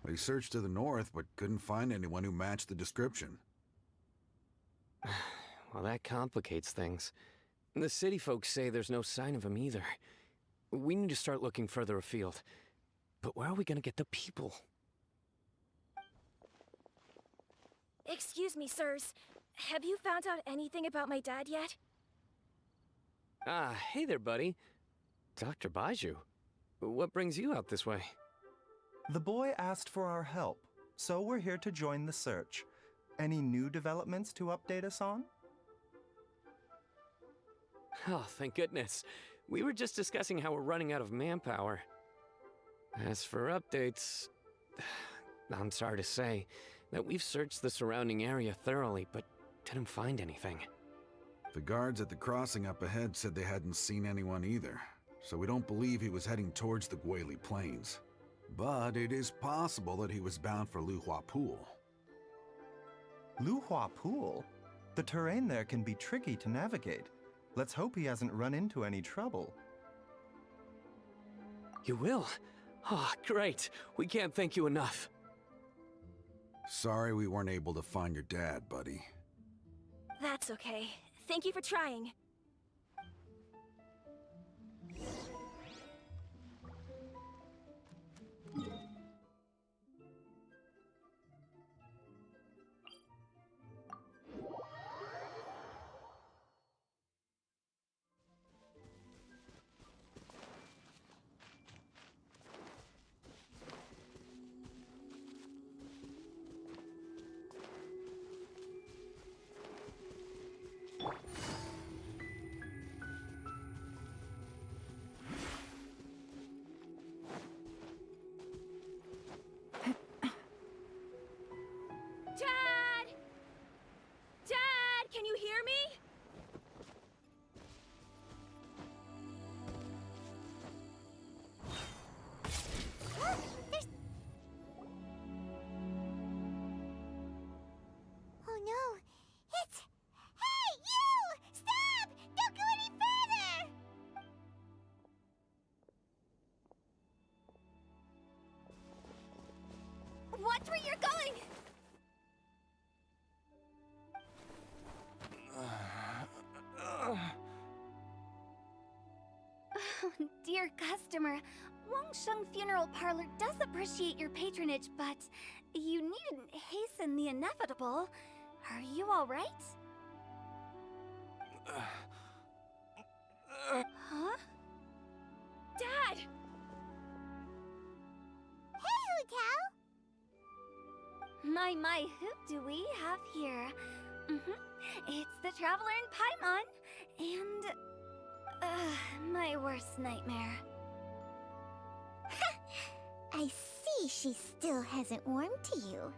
They searched to the north, but couldn't find anyone who matched the description. Well, that complicates things. The city folks say there's no sign of him either. We need to start looking further afield. But where are we gonna get the people? Excuse me, sirs. Have you found out anything about my dad yet? Ah, hey there, buddy. Dr. Baizhu. What brings you out this way? The boy asked for our help, so we're here to join the search. Any new developments to update us on? Oh, thank goodness. We were just discussing how we're running out of manpower. As for updates, I'm sorry to say that we've searched the surrounding area thoroughly, but didn't find anything. The guards at the crossing up ahead said they hadn't seen anyone either, so we don't believe he was heading towards the Guili Plains. But it is possible that he was bound for Luhua Pool. Luhua Pool? The terrain there can be tricky to navigate. Let's hope he hasn't run into any trouble. You will? Oh, great. We can't thank you enough. Sorry we weren't able to find your dad, buddy. That's okay. Thank you for trying. Dad! Dad, can you hear me? Oh no! It's... Hey, you! Stop! Don't go any further! Watch where you're going! Oh, dear customer, Wangsheng Funeral Parlor does appreciate your patronage, but you needn't hasten the inevitable. Are you all right? Huh? Dad! Hey, Hu Tao! My, who do we have here? It's the Traveler in Paimon, and... my worst nightmare. I see she still hasn't warmed to you.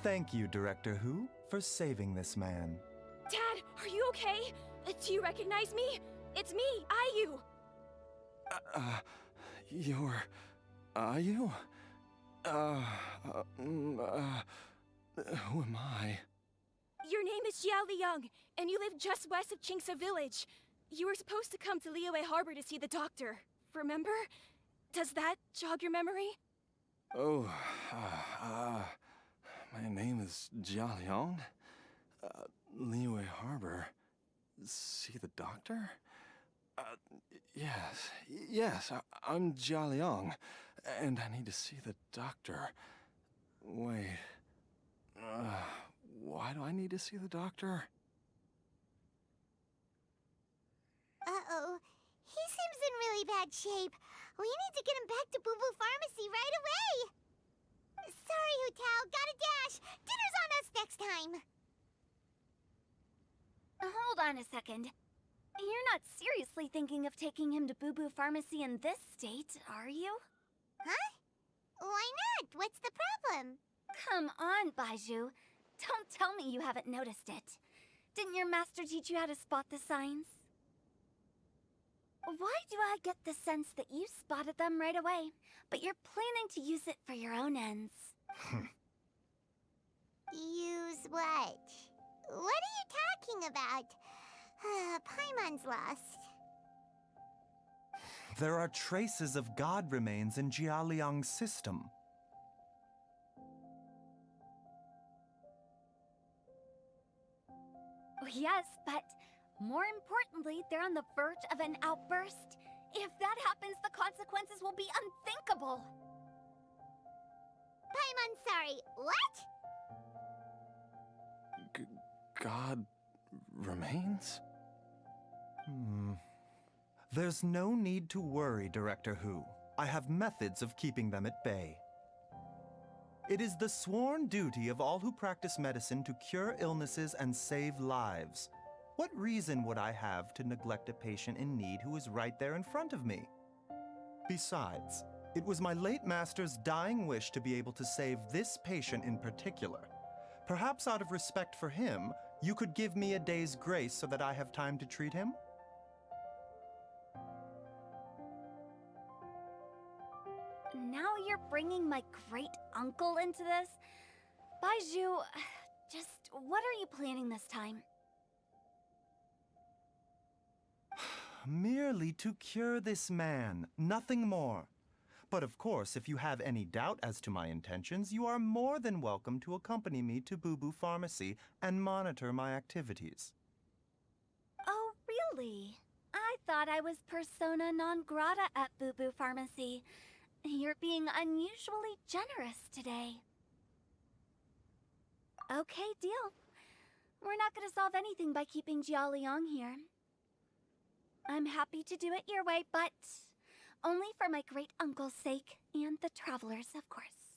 Thank you, Director Hu, for saving this man. Dad, are you okay? Do you recognize me? It's me, Ayu! You're... Ayu? Who am I? Your name is Xiao Liang, and you live just west of Qingse Village. You were supposed to come to Liyue Harbor to see the doctor. Remember? Does that jog your memory? Oh, my name is Jia Liang. Liyue Harbor. See the doctor? Yes, I'm Jia Liang, and I need to see the doctor. Wait, why do I need to see the doctor? Uh-oh. He seems in really bad shape. We need to get him back to Boo Boo Pharmacy right away. Sorry, Hu Tao. Gotta dash. Dinner's on us next time. Hold on a second. You're not seriously thinking of taking him to Boo Boo Pharmacy in this state, are you? Huh? Why not? What's the problem? Come on, Baizhu. Don't tell me you haven't noticed it. Didn't your master teach you how to spot the signs? Why do I get the sense that you spotted them right away, but you're planning to use it for your own ends? Use what? What are you talking about? Paimon's lost. There are traces of god remains in Jialiang's system. Yes, but more importantly, they're on the verge of an outburst. If that happens, the consequences will be unthinkable. I'm sorry, what? God remains? There's no need to worry, Director Hu. I have methods of keeping them at bay. It is the sworn duty of all who practice medicine to cure illnesses and save lives. What reason would I have to neglect a patient in need who is right there in front of me? Besides, it was my late master's dying wish to be able to save this patient in particular. Perhaps out of respect for him, you could give me a day's grace so that I have time to treat him? Now you're bringing my great-uncle into this? Baizhu, just what are you planning this time? Merely to cure this man, nothing more. But of course, if you have any doubt as to my intentions, you are more than welcome to accompany me to Boo Boo Pharmacy and monitor my activities. Oh, really? I thought I was persona non grata at Boo Boo Pharmacy. You're being unusually generous today. Okay, deal. We're not gonna solve anything by keeping Jialiang here. I'm happy to do it your way, but only for my great-uncle's sake and the travelers, of course.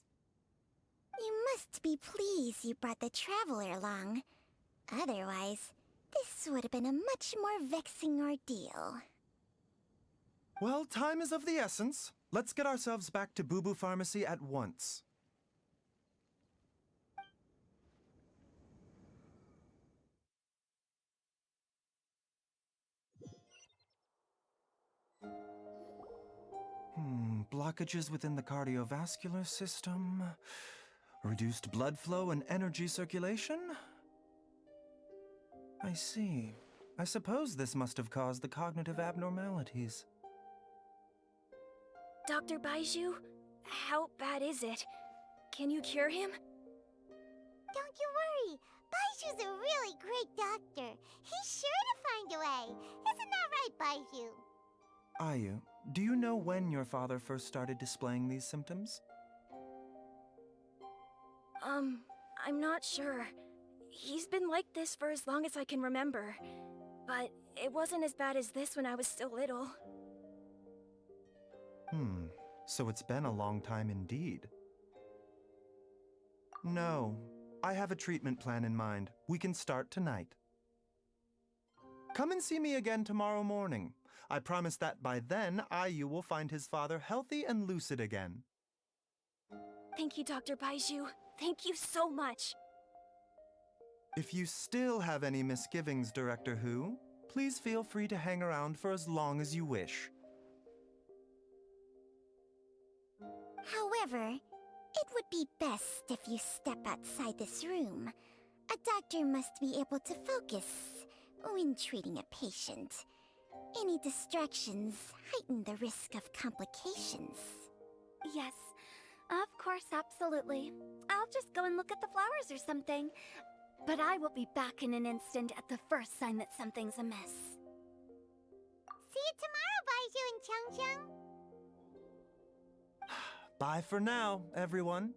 You must be pleased you brought the traveler along. Otherwise, this would have been a much more vexing ordeal. Well, time is of the essence. Let's get ourselves back to Boo Boo Pharmacy at once. Blockages within the cardiovascular system, reduced blood flow and energy circulation? I see. I suppose this must have caused the cognitive abnormalities. Dr. Baizhu, how bad is it? Can you cure him? Don't you worry. Baizhu's a really great doctor. He's sure to find a way. Isn't that right, Baizhu? Ayu, do you know when your father first started displaying these symptoms? I'm not sure. He's been like this for as long as I can remember. But it wasn't as bad as this when I was still little. So it's been a long time indeed. No, I have a treatment plan in mind. We can start tonight. Come and see me again tomorrow morning. I promise that by then, Ayu will find his father healthy and lucid again. Thank you, Dr. Baizhu. Thank you so much. If you still have any misgivings, Director Hu, please feel free to hang around for as long as you wish. However, it would be best if you step outside this room. A doctor must be able to focus when treating a patient. Any distractions heighten the risk of complications. Yes, of course, absolutely. I'll just go and look at the flowers or something. But I will be back in an instant at the first sign that something's amiss. See you tomorrow, Baizhu and Changcheng. Bye for now, everyone.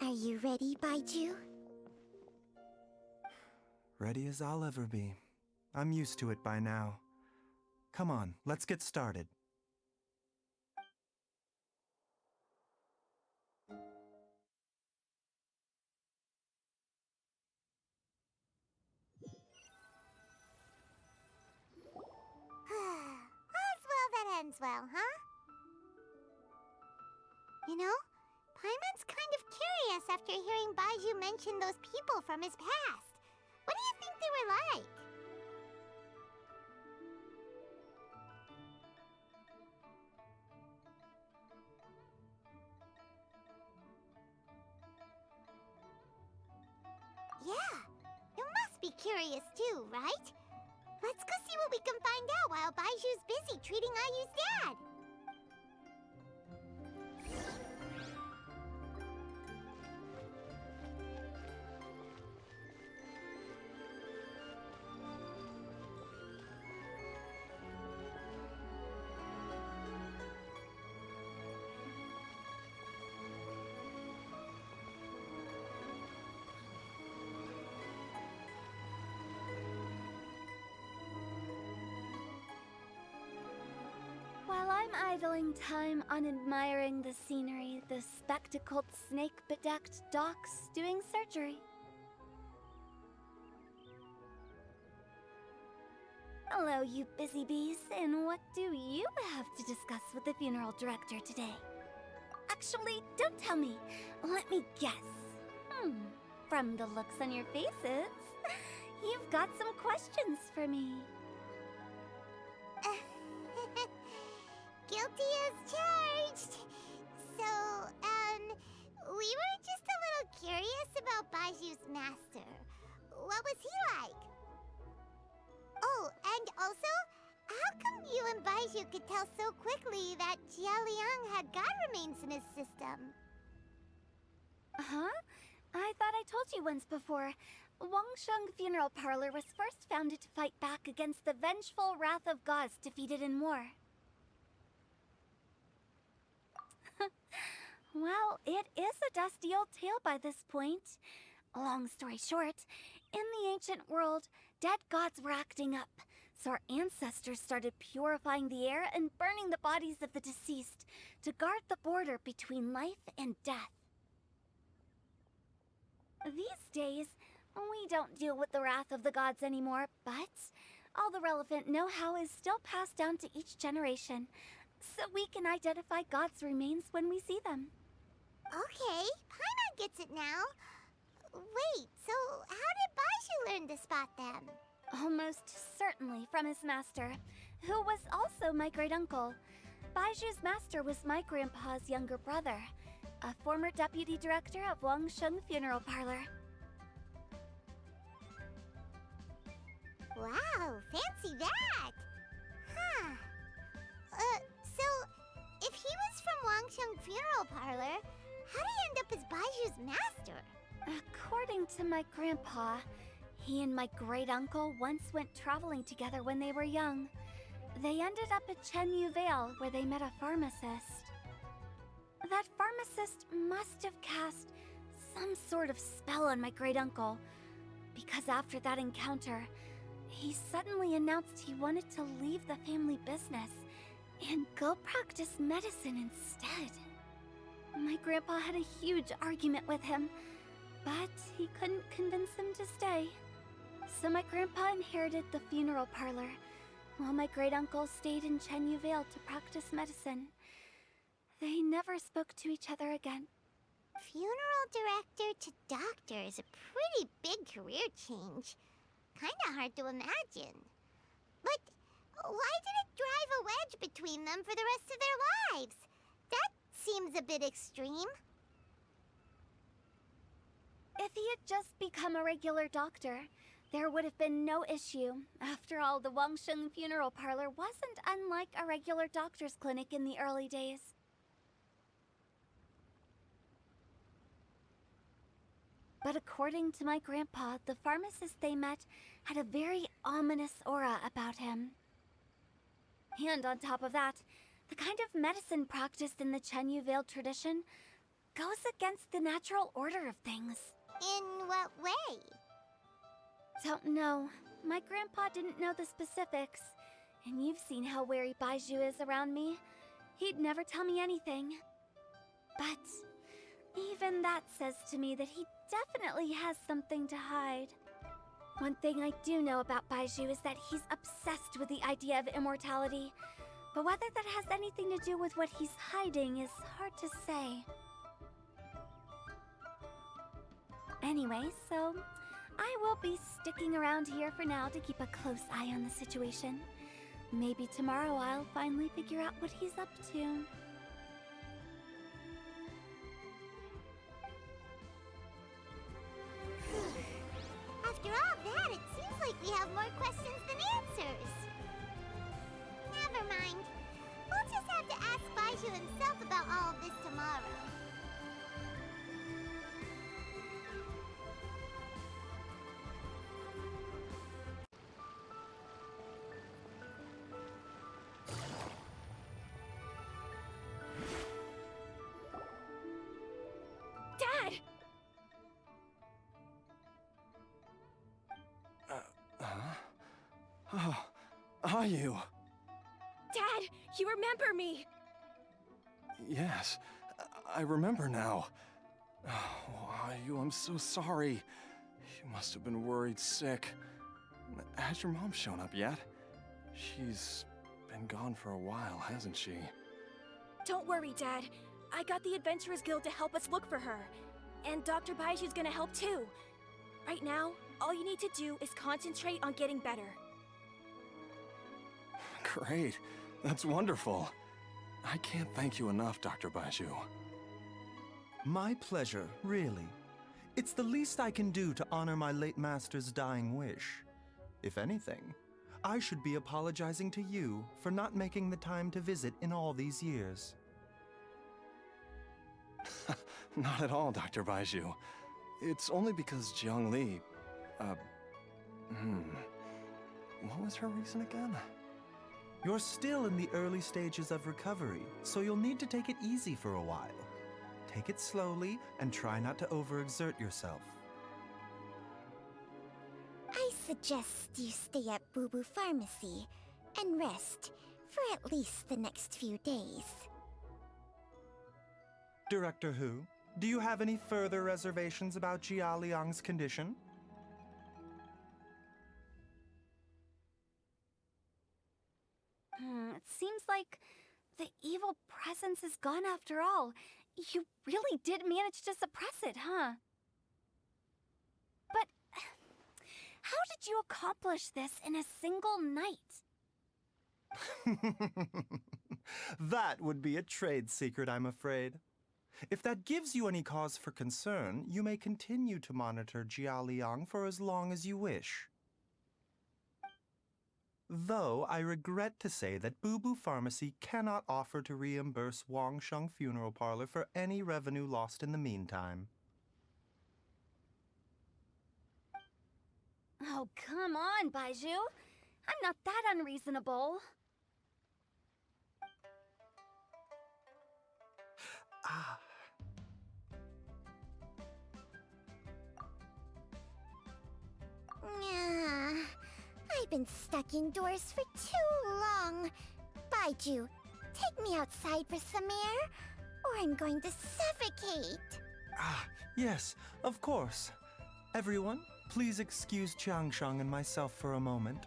Are you ready, Baizhu? Ready as I'll ever be. I'm used to it by now. Come on, let's get started. All's well that ends well, huh? You know, Paimon's kind of curious after hearing Baizhu mention those people from his past. What do you think they were like? Yeah, you must be curious too, right? Let's go see what we can find out while Baizhu's busy treating Ayu's dad. While I'm idling time on admiring the scenery, the spectacled snake-bedecked docks doing surgery. Hello, you busy bees, and what do you have to discuss with the funeral director today? Actually, don't tell me. Let me guess. From the looks on your faces, you've got some questions for me. Guilty as charged. So, we were just a little curious about Baizhu's master. What was he like? Oh, and also, how come you and Baizhu could tell so quickly that Jia Liang had god remains in his system? Huh? I thought I told you once before. Wangsheng Funeral Parlor was first founded to fight back against the vengeful wrath of gods defeated in war. Well, it is a dusty old tale by this point. Long story short, in the ancient world, dead gods were acting up, so our ancestors started purifying the air and burning the bodies of the deceased to guard the border between life and death. These days, we don't deal with the wrath of the gods anymore, but all the relevant know-how is still passed down to each generation, so we can identify gods' remains when we see them. Okay, Paimon gets it now. Wait, so how did Baizhu learn to spot them? Almost certainly from his master, who was also my great-uncle. Baizhu's master was my grandpa's younger brother, a former deputy director of Wangsheng Funeral Parlor. Wow, fancy that! Huh. So, if he was from Wangsheng Funeral Parlor, how did he end up as Baizhu's master? According to my grandpa, he and my great-uncle once went traveling together when they were young. They ended up at Chenyu Vale, where they met a pharmacist. That pharmacist must have cast some sort of spell on my great-uncle, because after that encounter, he suddenly announced he wanted to leave the family business and go practice medicine instead. My grandpa had a huge argument with him, but he couldn't convince him to stay. So my grandpa inherited the funeral parlor, while my great-uncle stayed in Chenyu Vale to practice medicine. They never spoke to each other again. Funeral director to doctor is a pretty big career change. Kinda hard to imagine. But why did it drive a wedge between them for the rest of their lives? That seems a bit extreme. If he had just become a regular doctor, there would have been no issue. After all, the Wangsheng Funeral Parlor wasn't unlike a regular doctor's clinic in the early days. But according to my grandpa, the pharmacist they met had a very ominous aura about him. And on top of that, the kind of medicine practiced in the Chenyu Vale tradition goes against the natural order of things. In what way? Don't know. My grandpa didn't know the specifics. And you've seen how wary Baizhu is around me. He'd never tell me anything. But even that says to me that he definitely has something to hide. One thing I do know about Baizhu is that he's obsessed with the idea of immortality. But whether that has anything to do with what he's hiding is hard to say. Anyway, so I will be sticking around here for now to keep a close eye on the situation. Maybe tomorrow I'll finally figure out what he's up to. After all that, it seems like like we have more questions than answers. Never mind. We'll just have to ask Baizhu himself about all of this tomorrow. Dad! Oh, are you? Dad, you remember me! Yes, I remember now. Oh, Ayu, I'm so sorry. You must have been worried sick. Has your mom shown up yet? She's been gone for a while, hasn't she? Don't worry, Dad. I got the Adventurers Guild to help us look for her. And Dr. Baizhu's gonna help too. Right now, all you need to do is concentrate on getting better. Great. That's wonderful. I can't thank you enough, Dr. Baizhu. My pleasure, really. It's the least I can do to honor my late master's dying wish. If anything, I should be apologizing to you for not making the time to visit in all these years. Not at all, Dr. Baizhu. It's only because Jiang Li... What was her reason again? You're still in the early stages of recovery, so you'll need to take it easy for a while. Take it slowly and try not to overexert yourself. I suggest you stay at Boo Boo Pharmacy and rest for at least the next few days. Director Hu, do you have any further reservations about Jia Liang's condition? It seems like the evil presence is gone after all. You really did manage to suppress it, huh? But how did you accomplish this in a single night? That would be a trade secret, I'm afraid. If that gives you any cause for concern, you may continue to monitor Jia Liang for as long as you wish. Though I regret to say that Boo Boo Pharmacy cannot offer to reimburse Wang Sheng Funeral Parlor for any revenue lost in the meantime. Oh, come on, Baizhu. I'm not that unreasonable. Ah. I've been stuck indoors for too long. Baizhu, take me outside for some air, or I'm going to suffocate. Ah, yes, of course. Everyone, please excuse Qiangsheng and myself for a moment.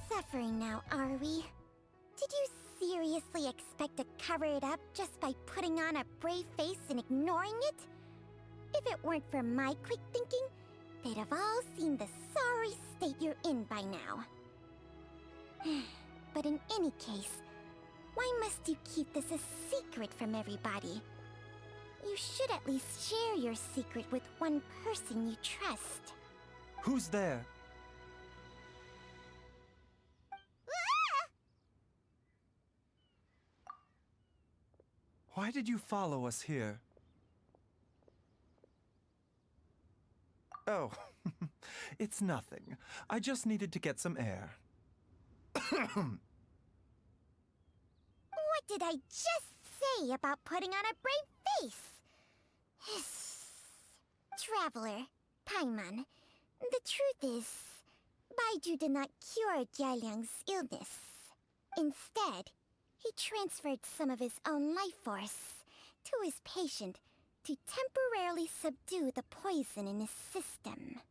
Suffering now, are we? Did you seriously expect to cover it up just by putting on a brave face and ignoring it? If it weren't for my quick thinking, they'd have all seen the sorry state you're in by now. But in any case, why must you keep this a secret from everybody? You should at least share your secret with one person you trust. Who's there? Why did you follow us here? Oh, it's nothing. I just needed to get some air. What did I just say about putting on a brave face? Traveler, Paimon, the truth is, Baizhu did not cure Jialiang's illness. Instead, he transferred some of his own life force to his patient to temporarily subdue the poison in his system.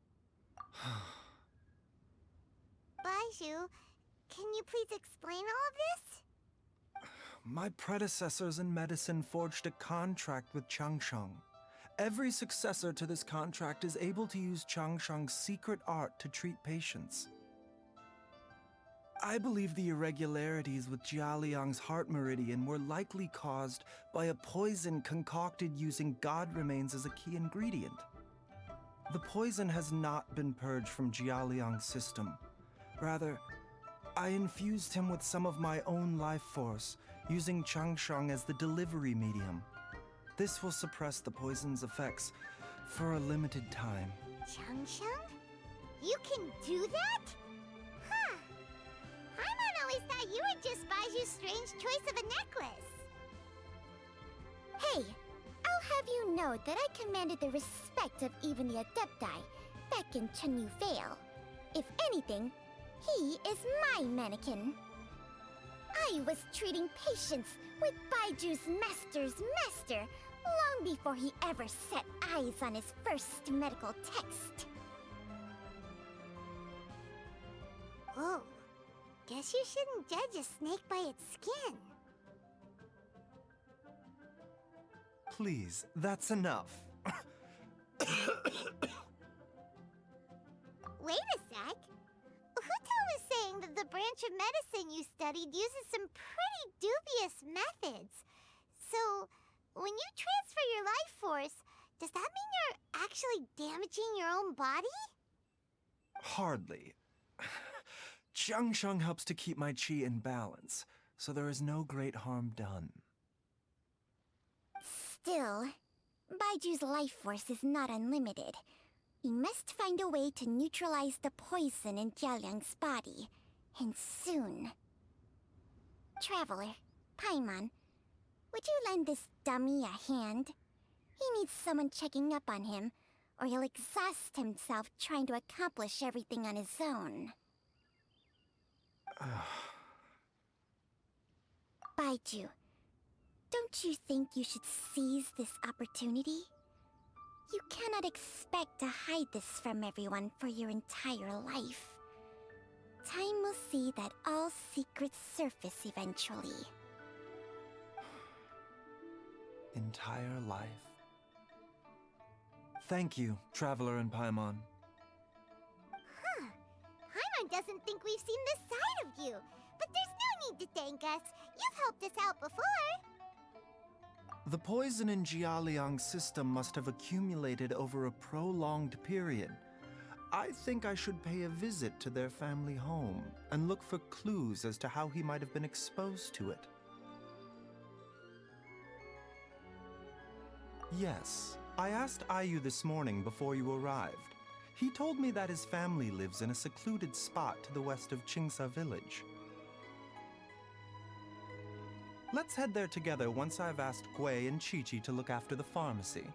Baizhu, can you please explain all of this? My predecessors in medicine forged a contract with Changsheng. Every successor to this contract is able to use Changsheng's secret art to treat patients. I believe the irregularities with Jialiang's heart meridian were likely caused by a poison concocted using god remains as a key ingredient. The poison has not been purged from Jialiang's system. Rather, I infused him with some of my own life force, using Changsheng as the delivery medium. This will suppress the poison's effects for a limited time. Changsheng? You can do that? Huh. Paimon always thought you were just Baizhu's strange choice of a necklace. Hey, I'll have you know that I commanded the respect of even the Adepti back in Chenyu Vale. If anything, he is my mannequin. I was treating patients with Baiju's master's master long before he ever set eyes on his first medical text. Whoa. Guess you shouldn't judge a snake by its skin. Please, that's enough. Wait a sec. Huto was saying that the branch of medicine you studied uses some pretty dubious methods. So, when you transfer your life force, does that mean you're actually damaging your own body? Hardly. Changsheng helps to keep my chi in balance, so there is no great harm done. Still, Baiju's life force is not unlimited. We must find a way to neutralize the poison in Jialiang's body, and soon. Traveler, Paimon, would you lend this dummy a hand? He needs someone checking up on him, or he'll exhaust himself trying to accomplish everything on his own. Baizhu, don't you think you should seize this opportunity? You cannot expect to hide this from everyone for your entire life. Time will see that all secrets surface eventually. Entire life. Thank you, Traveler and Paimon. Huh. Paimon doesn't think we've seen this side of you. But there's no need to thank us. You've helped us out before. The poison in Jialiang's system must have accumulated over a prolonged period. I think I should pay a visit to their family home and look for clues as to how he might have been exposed to it. Yes, I asked Ayu this morning before you arrived. He told me that his family lives in a secluded spot to the west of Qingsa village. Let's head there together once I've asked Gui and Qiqi to look after the pharmacy.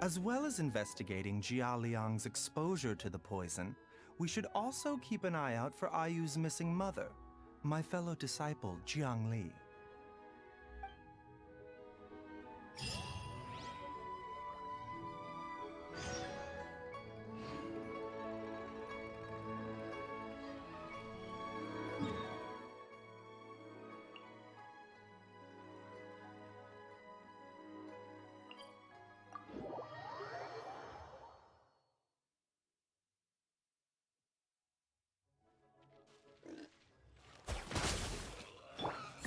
As well as investigating Jialiang's exposure to the poison, we should also keep an eye out for Ayu's missing mother, my fellow disciple Jiang Li.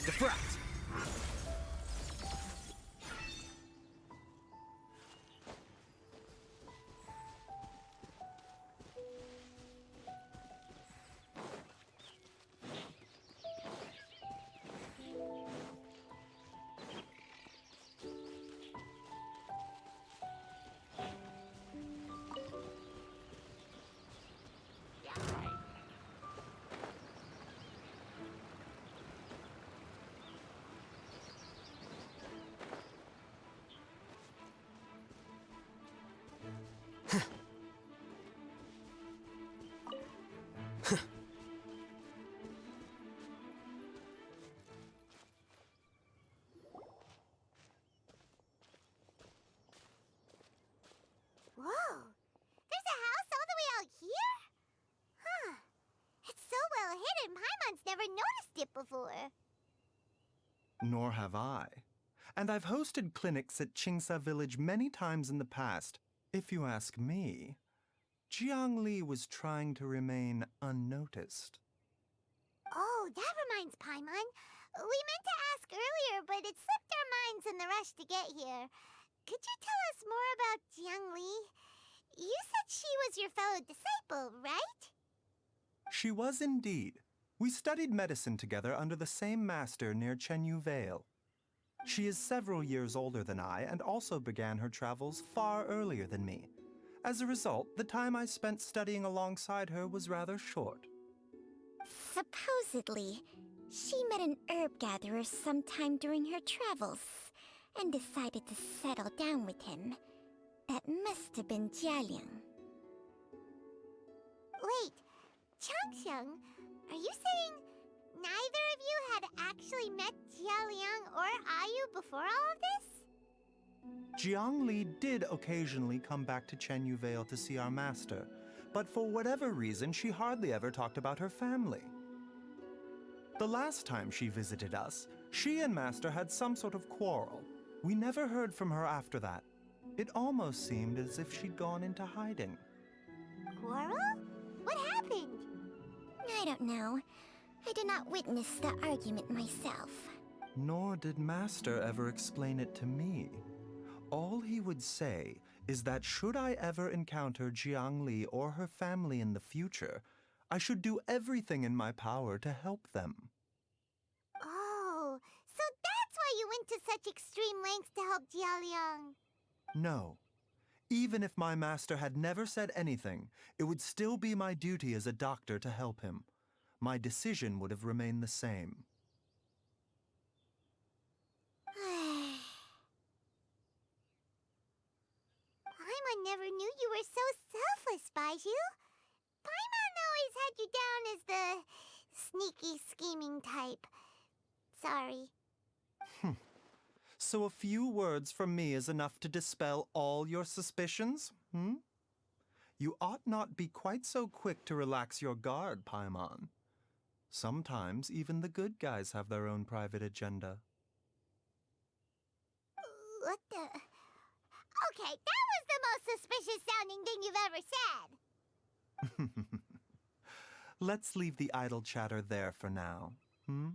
Defract! Whoa! There's a house all the way out here? Huh. It's so well hidden, Paimon's never noticed it before. Nor have I. And I've hosted clinics at Qingsa village many times in the past. If you ask me, Jiang Li was trying to remain unnoticed. Oh, that reminds Paimon. We meant to ask earlier, but it slipped our minds in the rush to get here. Could you tell us more about Jiangli? You said she was your fellow disciple, right? She was indeed. We studied medicine together under the same master near Chenyu Vale. She is several years older than I and also began her travels far earlier than me. As a result, the time I spent studying alongside her was rather short. Supposedly, she met an herb gatherer sometime during her travels and decided to settle down with him. That must have been Jialiang. Wait, Changxiang, are you saying neither of you had actually met Jialiang or Ayu before all of this? Jiangli did occasionally come back to Chenyu Vale to see our master, but for whatever reason, she hardly ever talked about her family. The last time she visited us, she and Master had some sort of quarrel. We never heard from her after that. It almost seemed as if she'd gone into hiding. Quarrel? What happened? I don't know. I did not witness the argument myself. Nor did Master ever explain it to me. All he would say is that should I ever encounter Jiangli or her family in the future, I should do everything in my power to help them. Oh, so that's why you went to such extreme lengths to help Jialiang. No. Even if my master had never said anything, it would still be my duty as a doctor to help him. My decision would have remained the same. Paimon never knew you were so selfless, Baizhu. Paimon always had you down as the sneaky, scheming type. Sorry. So a few words from me is enough to dispel all your suspicions, hmm? You ought not be quite so quick to relax your guard, Paimon. Sometimes even the good guys have their own private agenda. What the... Okay, that was the most suspicious sounding thing you've ever said. Let's leave the idle chatter there for now, hmm?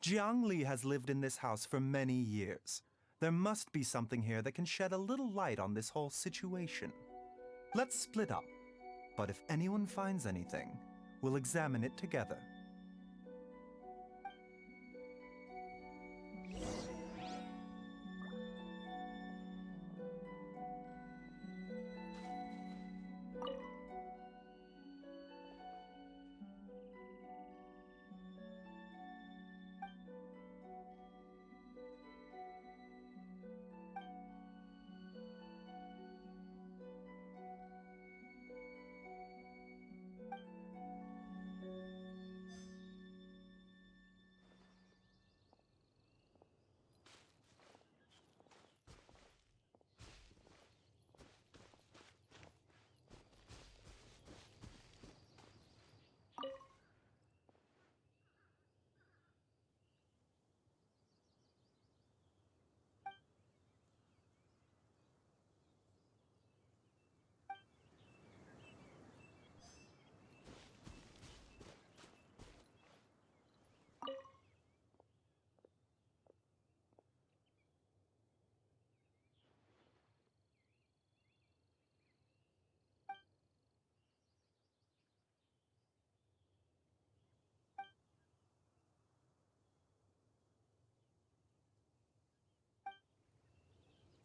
Jiangli has lived in this house for many years. There must be something here that can shed a little light on this whole situation. Let's split up, but if anyone finds anything, we'll examine it together.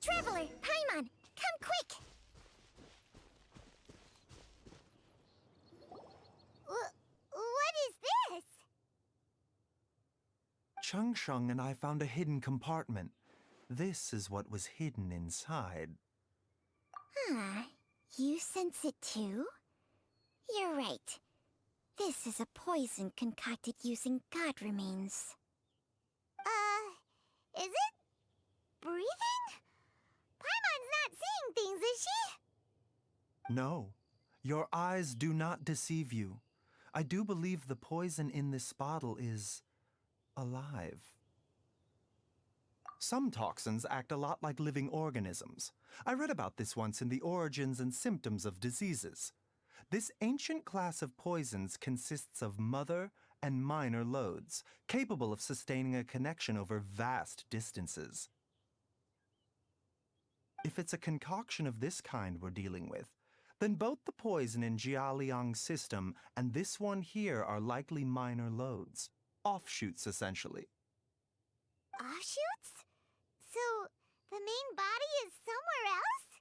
Traveler, Paimon, come quick! What is this? Changsheng and I found a hidden compartment. This is what was hidden inside. You sense it too? You're right. This is a poison concocted using god remains. Is it breathing? Paimon's not seeing things, is she? No, your eyes do not deceive you. I do believe the poison in this bottle is alive. Some toxins act a lot like living organisms. I read about this once in the Origins and Symptoms of Diseases. This ancient class of poisons consists of mother and minor loads, capable of sustaining a connection over vast distances. If it's a concoction of this kind we're dealing with, then both the poison in Jialiang's system and this one here are likely minor loads. Offshoots, essentially. Offshoots? So, the main body is somewhere else?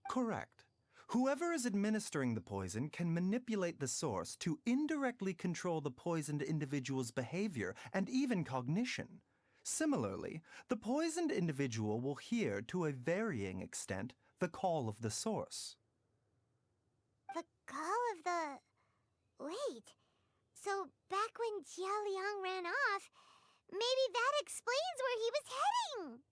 Correct. Whoever is administering the poison can manipulate the source to indirectly control the poisoned individual's behavior and even cognition. Similarly, the poisoned individual will hear, to a varying extent, the call of the source. The call of the... Wait. So, back when Jialiang ran off, maybe that explains where he was heading!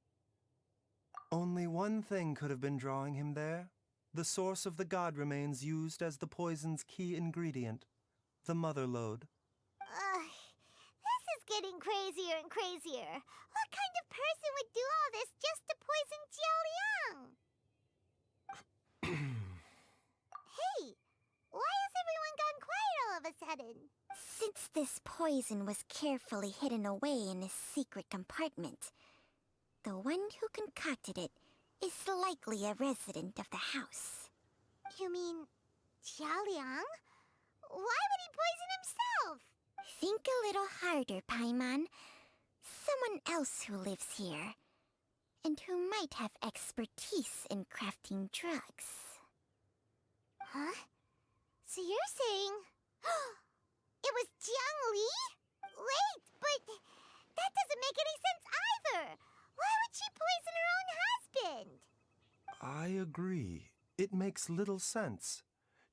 Only one thing could have been drawing him there. The source of the god remains used as the poison's key ingredient, the mother lode. This is getting crazier and crazier. What kind of person would do all this just to poison Jialiang? Hey, why has everyone gone quiet all of a sudden? Since this poison was carefully hidden away in a secret compartment, the one who concocted it is likely a resident of the house. You mean Jialiang? Why would he poison himself? Think a little harder, Paimon. Someone else who lives here, and who might have expertise in crafting drugs. Huh? So you're saying... it was Jiang Li? Wait, but that doesn't make any sense either! Why would she poison her own husband? I agree. It makes little sense.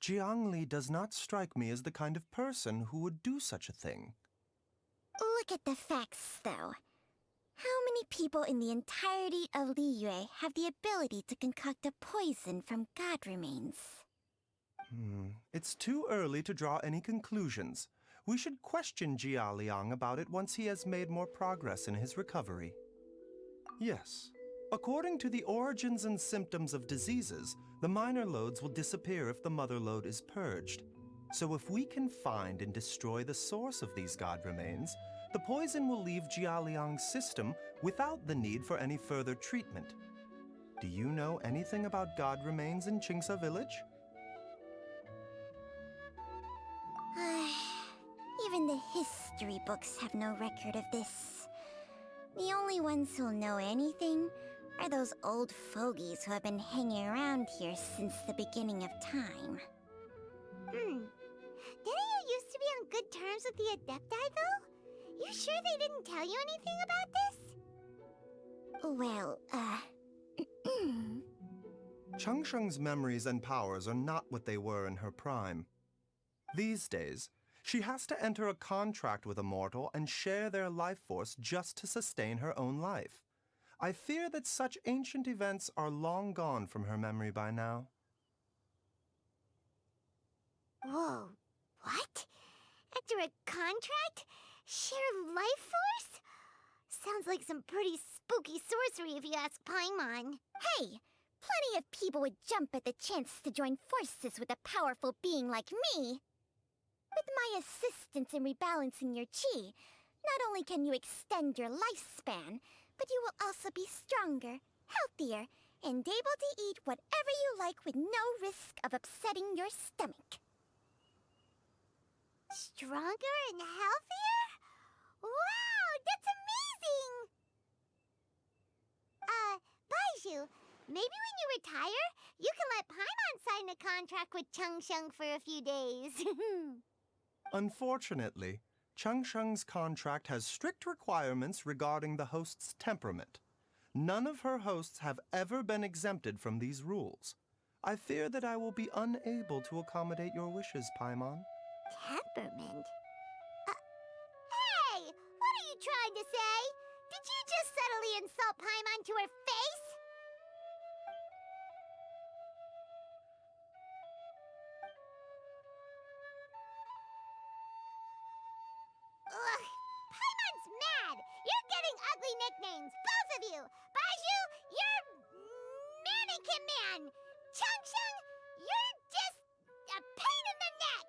Jiang Li does not strike me as the kind of person who would do such a thing. Look at the facts, though. How many people in the entirety of Liyue have the ability to concoct a poison from god remains? It's too early to draw any conclusions. We should question Jia Liang about it once he has made more progress in his recovery. Yes. According to the origins and symptoms of diseases, the minor loads will disappear if the mother lode is purged. So if we can find and destroy the source of these god remains, the poison will leave Jialiang's system without the need for any further treatment. Do you know anything about god remains in Qingce village? Even the history books have no record of this. The only ones who'll know anything are those old fogies who have been hanging around here since the beginning of time. Didn't you used to be on good terms with the Adepti, though? You sure they didn't tell you anything about this? Well, Changsheng's memories and powers are not what they were in her prime. These days, she has to enter a contract with a mortal and share their life force just to sustain her own life. I fear that such ancient events are long gone from her memory by now. Whoa, what? After a contract? Share life force? Sounds like some pretty spooky sorcery if you ask Paimon. hey, plenty of people would jump at the chance to join forces with a powerful being like me. With my assistance in rebalancing your chi, not only can you extend your lifespan, but you will also be stronger, healthier, and able to eat whatever you like with no risk of upsetting your stomach. Stronger and healthier? Wow, that's amazing! Baizhu, maybe when you retire, you can let Paimon sign a contract with Changsheng for a few days. Unfortunately, Changsheng's contract has strict requirements regarding the host's temperament. None of her hosts have ever been exempted from these rules. I fear that I will be unable to accommodate your wishes, Paimon. Temperament? Hey! What are you trying to say? Did you just subtly insult Paimon to her face? Ugh! Paimon's mad! You're getting ugly nicknames, both of you! Baizhu, you're... Mannequin Man! Changsheng, you're just... a pain in the neck!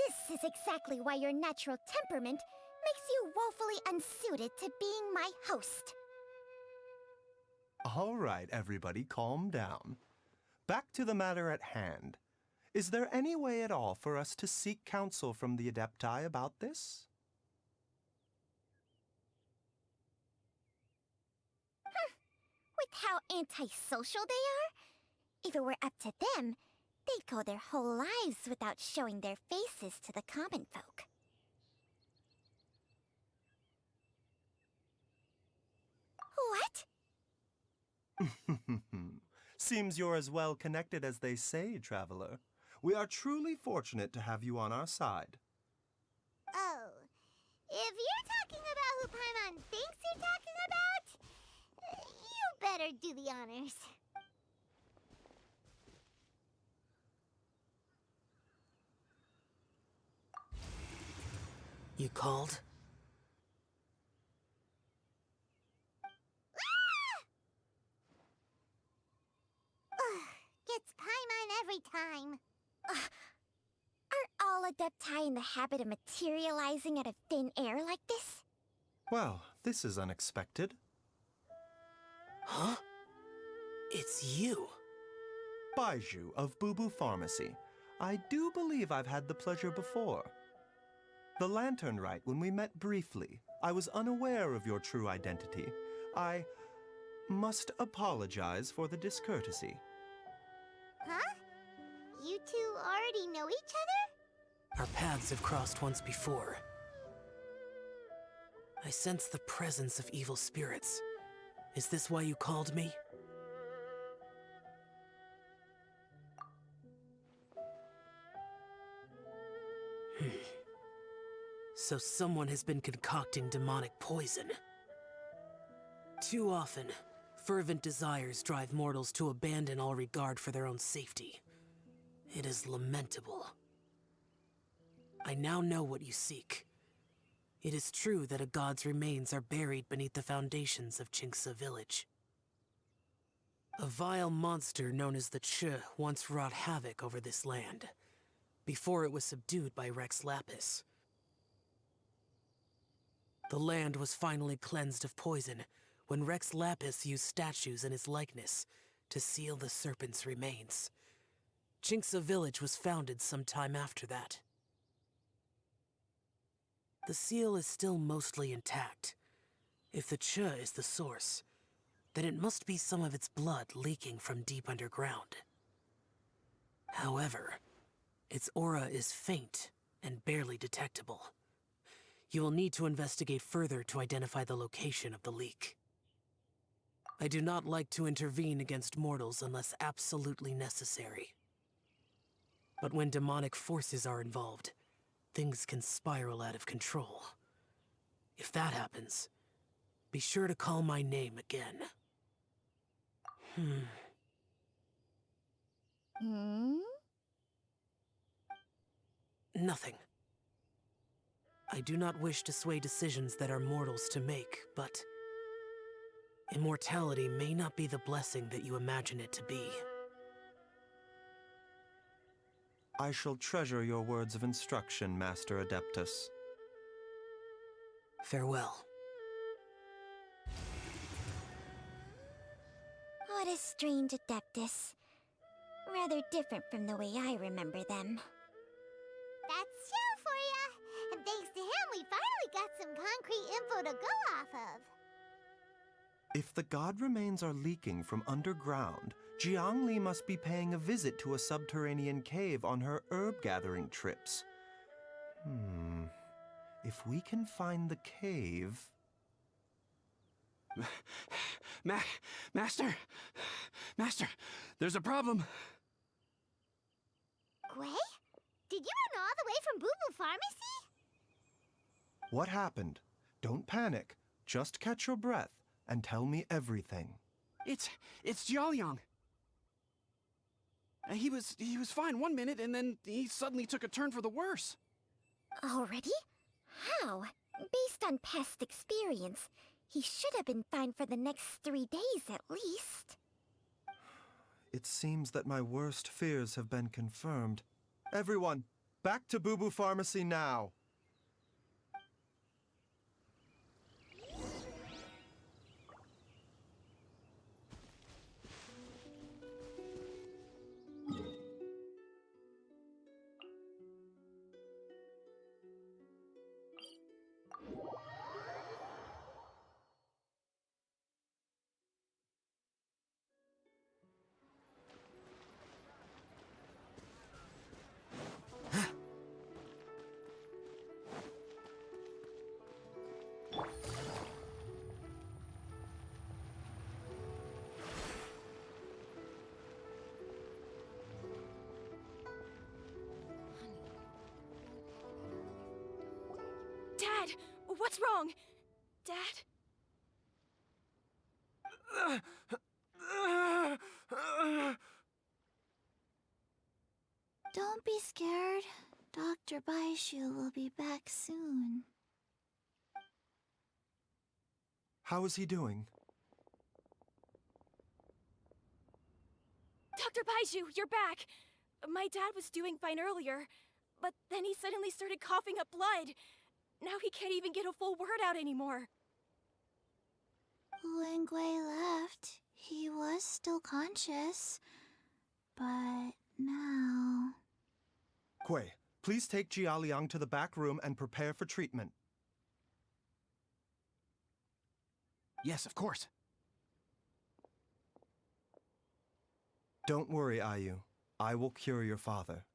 This is exactly why your natural temperament makes you woefully unsuited to being my host. All right, everybody, calm down. Back to the matter at hand. Is there any way at all for us to seek counsel from the Adepti about this? With how antisocial they are? If it were up to them, they'd go their whole lives without showing their faces to the common folk. What? Seems you're as well connected as they say, Traveler. We are truly fortunate to have you on our side. Oh, if you're talking about who Paimon thinks you're talking about, you better do the honors. You called? Gets Paimon every time. Are all Adepti in the habit of materializing out of thin air like this? Well, this is unexpected. Huh? It's you. Baizhu of Bubu Pharmacy. I do believe I've had the pleasure before. The Lantern Rite, when we met briefly, I was unaware of your true identity. I must apologize for the discourtesy. Huh? You two already know each other? Our paths have crossed once before. I sense the presence of evil spirits. Is this why you called me? So someone has been concocting demonic poison. Too often, fervent desires drive mortals to abandon all regard for their own safety. It is lamentable. I now know what you seek. It is true that a god's remains are buried beneath the foundations of Qingce village. A vile monster known as the Che once wrought havoc over this land, before it was subdued by Rex Lapis. The land was finally cleansed of poison when Rex Lapis used statues in his likeness to seal the serpent's remains. Qingce village was founded some time after that. The seal is still mostly intact. If the Che is the source, then it must be some of its blood leaking from deep underground. However, its aura is faint and barely detectable. You will need to investigate further to identify the location of the leak. I do not like to intervene against mortals unless absolutely necessary. But when demonic forces are involved, things can spiral out of control. If that happens, be sure to call my name again. Nothing. I do not wish to sway decisions that are mortals to make, but immortality may not be the blessing that you imagine it to be. I shall treasure your words of instruction, Master Adeptus. Farewell. What a strange Adeptus. Rather different from the way I remember them. That's Shell for ya! And thanks to him, we finally got some concrete info to go off of. If the god remains are leaking from underground, Jiangli must be paying a visit to a subterranean cave on her herb-gathering trips. If we can find the cave... Master, there's a problem. Gwei? Did you run all the way from Bubu Pharmacy? What happened? Don't panic. Just catch your breath and tell me everything. It's Jiaoliang. He was fine one minute, and then he suddenly took a turn for the worse. Already? How? Based on past experience, he should have been fine for the next 3 days at least. It seems that my worst fears have been confirmed. Everyone, Back to Boo Boo Pharmacy now. Dad, what's wrong? Dad? Don't be scared. Dr. Baizhu will be back soon. How is he doing? Dr. Baizhu, you're back! My dad was doing fine earlier, but then he suddenly started coughing up blood. Now he can't even get a full word out anymore. When Gui left, he was still conscious. But now... Gui, please take Jialiang to the back room and prepare for treatment. Yes, of course. Don't worry, Ayu. I will cure your father.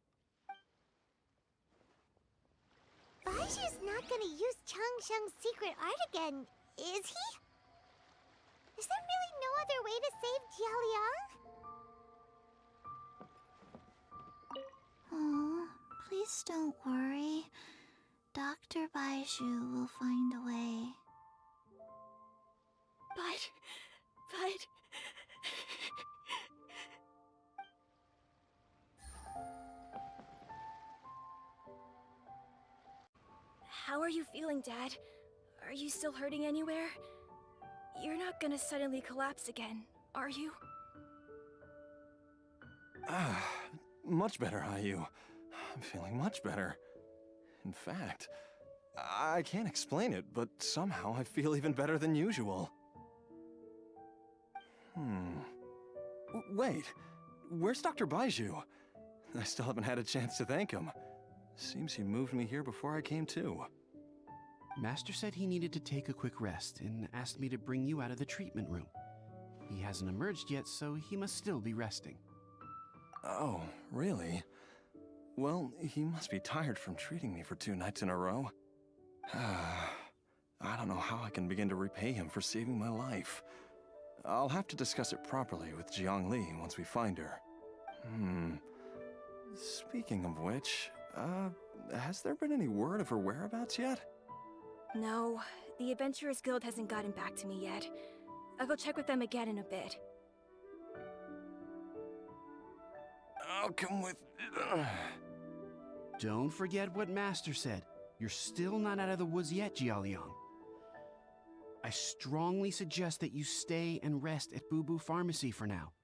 Baizhu's not gonna use Changsheng's secret art again, is he? Is there really no other way to save Jialiang? Oh, please don't worry. Dr. Baizhu will find a way. But... How are you feeling, Dad? Are you still hurting anywhere? You're not gonna suddenly collapse again, are you? Much better, Ayu. I'm feeling much better. In fact, I can't explain it, but somehow I feel even better than usual. Wait, where's Dr. Baizhu? I still haven't had a chance to thank him. Seems he moved me here before I came to. Master said he needed to take a quick rest and asked me to bring you out of the treatment room. He hasn't emerged yet, so he must still be resting. Oh, really? Well, he must be tired from treating me for 2 nights in a row. I don't know how I can begin to repay him for saving my life. I'll have to discuss it properly with Jiangli once we find her. Speaking of which, has there been any word of her whereabouts yet? No, the Adventurers Guild hasn't gotten back to me yet. I'll go check with them again in a bit. I'll come with... Don't forget what Master said. You're still not out of the woods yet, Jialiang. I strongly suggest that you stay and rest at Boo Boo Pharmacy for now.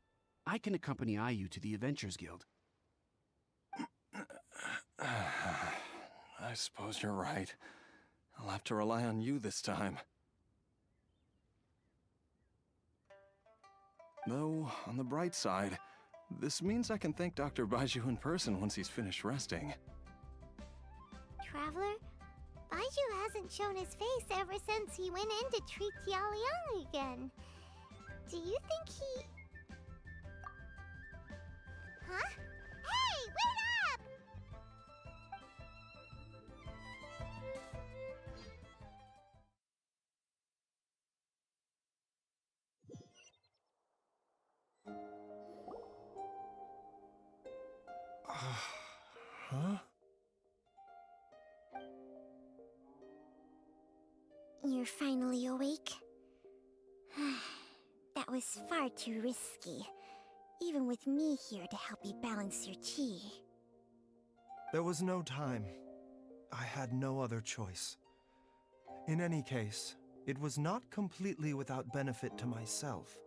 I can accompany Ayu to the Adventurers Guild. I suppose you're right. I'll have to rely on you this time. Though, on the bright side, this means I can thank Dr. Baizhu in person once he's finished resting. Traveler, Baizhu hasn't shown his face ever since he went in to treat Jialiang again. Do you think he... Huh? Hey, wait up! Huh? You're finally awake? That was far too risky. Even with me here to help you balance your chi. There was no time. I had no other choice. In any case, it was not completely without benefit to myself.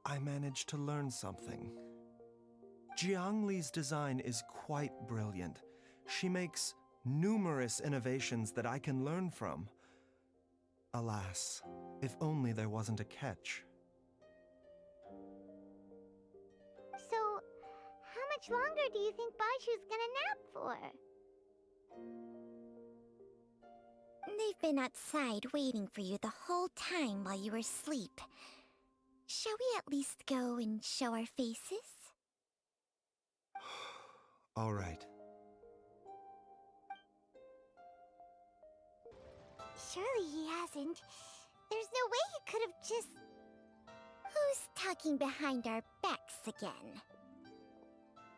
I managed to learn something. Jiangli's design is quite brilliant. She makes numerous innovations that I can learn from. Alas, if only there wasn't a catch. So, how much longer do you think Baizhu's gonna nap for? They've been outside waiting for you the whole time while you were asleep. Shall we at least go and show our faces? All right. Surely he hasn't. There's no way he could have just... Who's talking behind our backs again?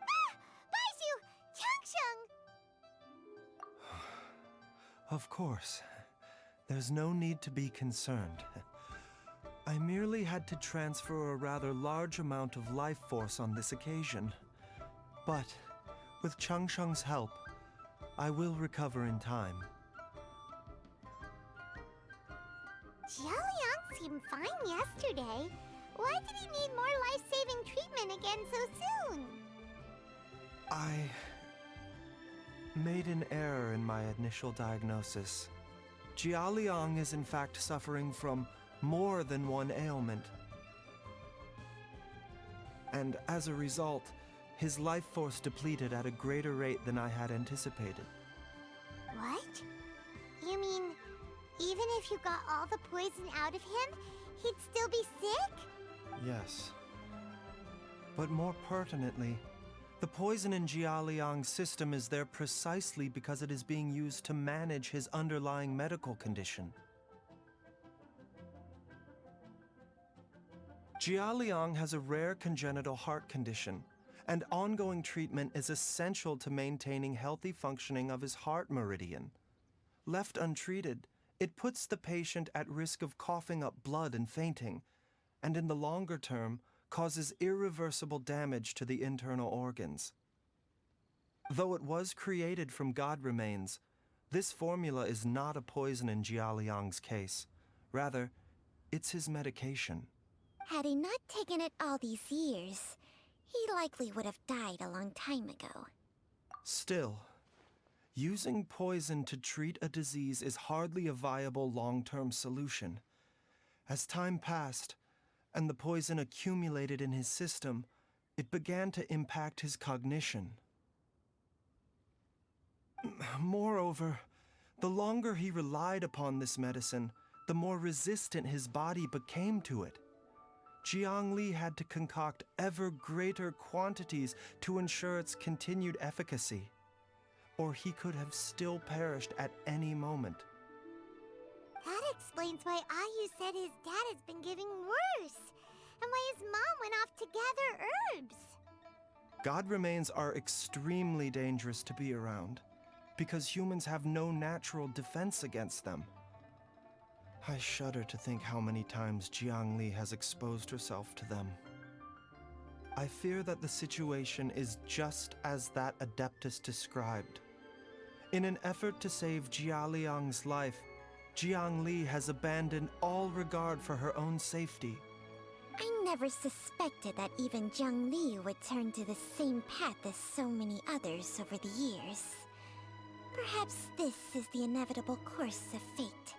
Ah! Baizhu! Changsheng! Of course. There's no need to be concerned. I merely had to transfer a rather large amount of life force on this occasion. But, with Changsheng's help, I will recover in time. Jialiang seemed fine yesterday. Why did he need more life-saving treatment again so soon? I made an error in my initial diagnosis. Jialiang is in fact suffering from more than one ailment. And as a result, his life force depleted at a greater rate than I had anticipated. What? You mean, even if you got all the poison out of him, he'd still be sick? Yes. But more pertinently, the poison in Jialiang's system is there precisely because it is being used to manage his underlying medical condition. Jialiang has a rare congenital heart condition, and ongoing treatment is essential to maintaining healthy functioning of his heart meridian. Left untreated, it puts the patient at risk of coughing up blood and fainting, and in the longer term, causes irreversible damage to the internal organs. Though it was created from god remains, this formula is not a poison in Jialiang's case. Rather, it's his medication. Had he not taken it all these years, he likely would have died a long time ago. Still, using poison to treat a disease is hardly a viable long-term solution. As time passed, and the poison accumulated in his system, it began to impact his cognition. Moreover, the longer he relied upon this medicine, the more resistant his body became to it. Jiangli had to concoct ever greater quantities to ensure its continued efficacy, or he could have still perished at any moment. That explains why Ayu said his dad has been getting worse, and why his mom went off to gather herbs. God remains are extremely dangerous to be around, because humans have no natural defense against them. I shudder to think how many times Jiangli has exposed herself to them. I fear that the situation is just as that Adeptus described. In an effort to save Jialiang's life, Jiangli has abandoned all regard for her own safety. I never suspected that even Zhengli would turn to the same path as so many others over the years. Perhaps this is the inevitable course of fate.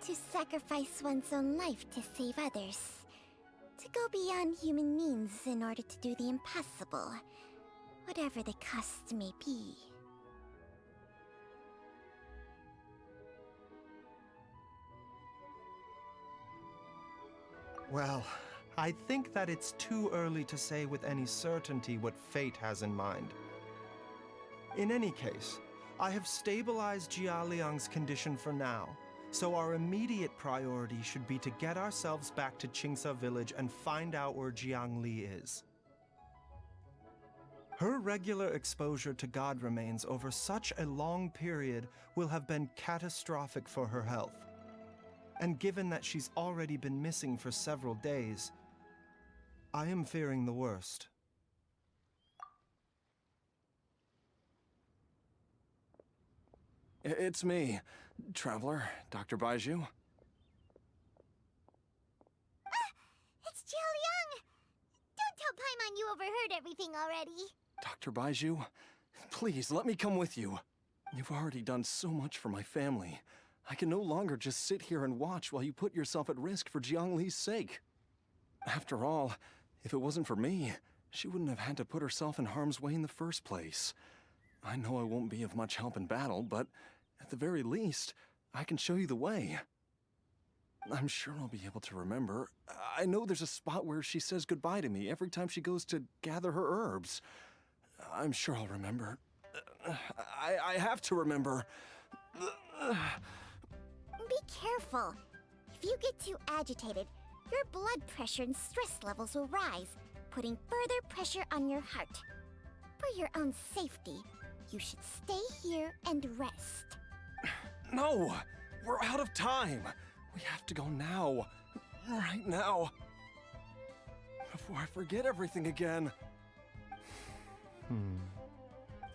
To sacrifice one's own life to save others. To go beyond human means in order to do the impossible, whatever the cost may be. Well, I think that it's too early to say with any certainty what fate has in mind. In any case, I have stabilized Jialiang's condition for now, so our immediate priority should be to get ourselves back to Qingce village and find out where Jiangli is. Her regular exposure to god remains over such a long period will have been catastrophic for her health. And given that she's already been missing for several days, I am fearing the worst. It's me, Traveler, Dr. Baizhu. It's Jialiang! Don't tell Paimon you overheard everything already. Dr. Baizhu, Please, let me come with you. You've already done so much for my family. I can no longer just sit here and watch while you put yourself at risk for Jiangli's sake. After all, if it wasn't for me, she wouldn't have had to put herself in harm's way in the first place. I know I won't be of much help in battle, but at the very least, I can show you the way. I'm sure I'll be able to remember. I know there's a spot where she says goodbye to me every time she goes to gather her herbs. I'm sure I'll remember. I have to remember. Be careful. If you get too agitated, your blood pressure and stress levels will rise, putting further pressure on your heart. For your own safety, you should stay here and rest. No! We're out of time! We have to go now. Right now. Before I forget everything again.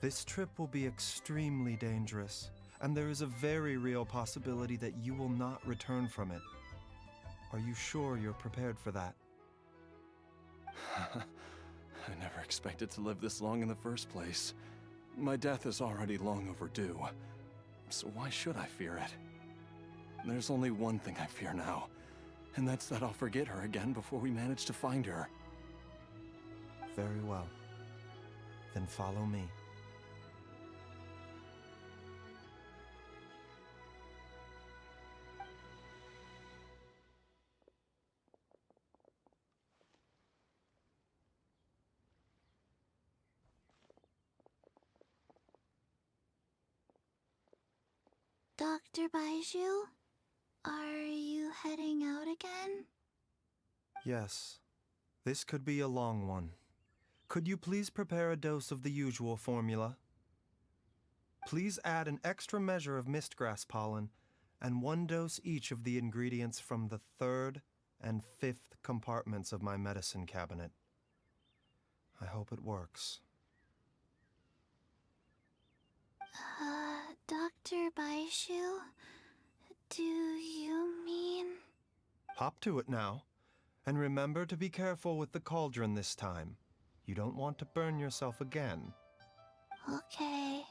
This trip will be extremely dangerous, and there is a very real possibility that you will not return from it. Are you sure you're prepared for that? I never expected to live this long in the first place. My death is already long overdue. So why should I fear it? There's only one thing I fear now, and that's that I'll forget her again before we manage to find her. Very well. Then follow me. Dr. Baizhu, are you heading out again? Yes. This could be a long one. Could you please prepare a dose of the usual formula? Please add an extra measure of mistgrass pollen and 1 dose each of the ingredients from the 3rd and 5th compartments of my medicine cabinet. I hope it works. Dr. Baizhu, do you mean... Hop to it now, and remember to be careful with the cauldron this time. You don't want to burn yourself again. Okay.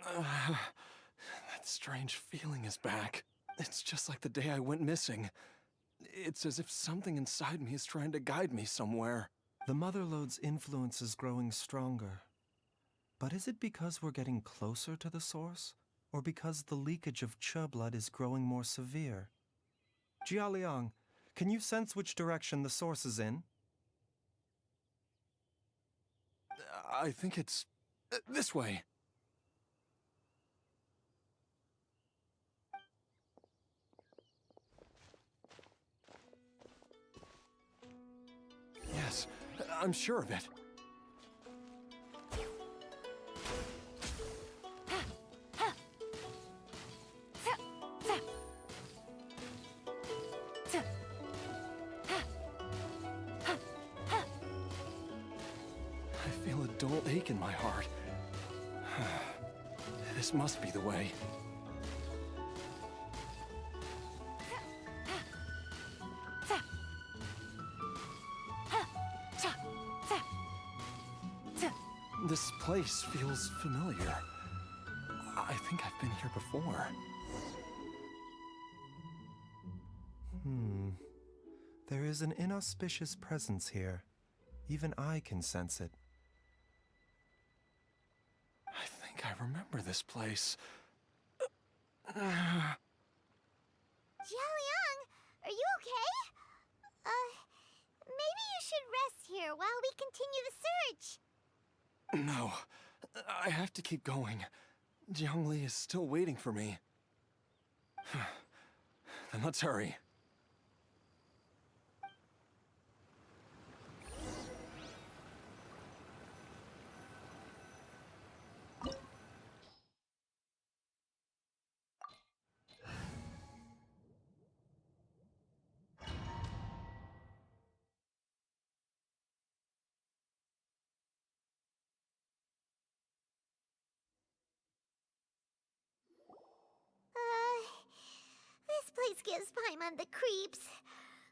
That strange feeling is back. It's just like the day I went missing. It's as if something inside me is trying to guide me somewhere. The Motherlode's influence is growing stronger. But is it because we're getting closer to the source? Or because the leakage of Che blood is growing more severe? Jialiang, can you sense which direction the source is in? I think it's... this way. Yes, I'm sure of it. I feel a dull ache in my heart. This must be the way. This place feels familiar. I think I've been here before. There is an inauspicious presence here. Even I can sense it. I think I remember this place. Jialiang, are you okay? Maybe you should rest here while we continue the search. No, I have to keep going. Jiangli is still waiting for me. Then let's hurry. This place gives Paimon the creeps.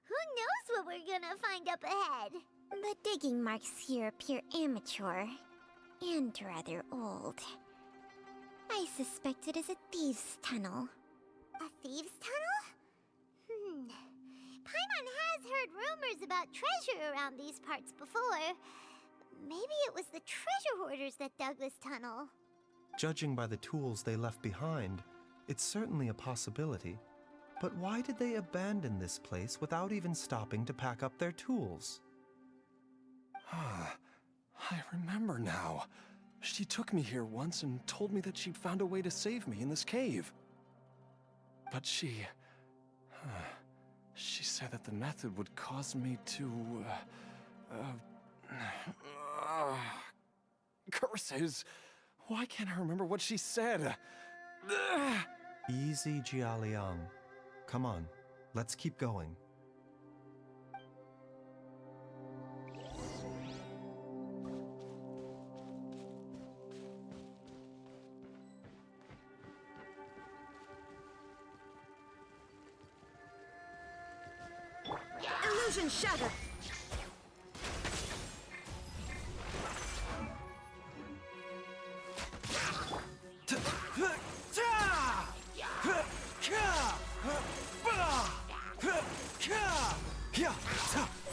Who knows what we're gonna find up ahead? The digging marks here appear amateur and rather old. I suspect it is a thieves' tunnel. A thieves' tunnel? Paimon has heard rumors about treasure around these parts before. Maybe it was the treasure hoarders that dug this tunnel. Judging by the tools they left behind, it's certainly a possibility. But why did they abandon this place without even stopping to pack up their tools? I remember now. She took me here once and told me that she'd found a way to save me in this cave. But she said that the method would cause me to, curses! Why can't I remember what she said? Easy, Jialiang. Come on, let's keep going. Illusion shattered!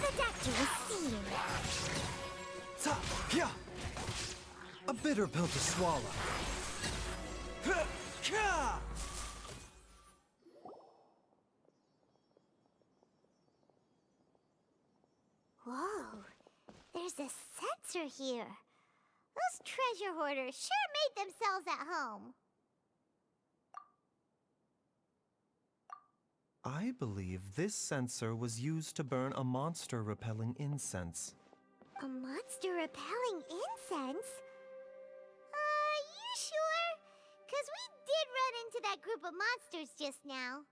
The doctor was seen. A bitter pill to swallow. Whoa, there's a sensor here. Those treasure hoarders sure made themselves at home. I believe this sensor was used to burn a monster-repelling incense. A monster repelling incense? You sure? 'Cause we did run into that group of monsters just now.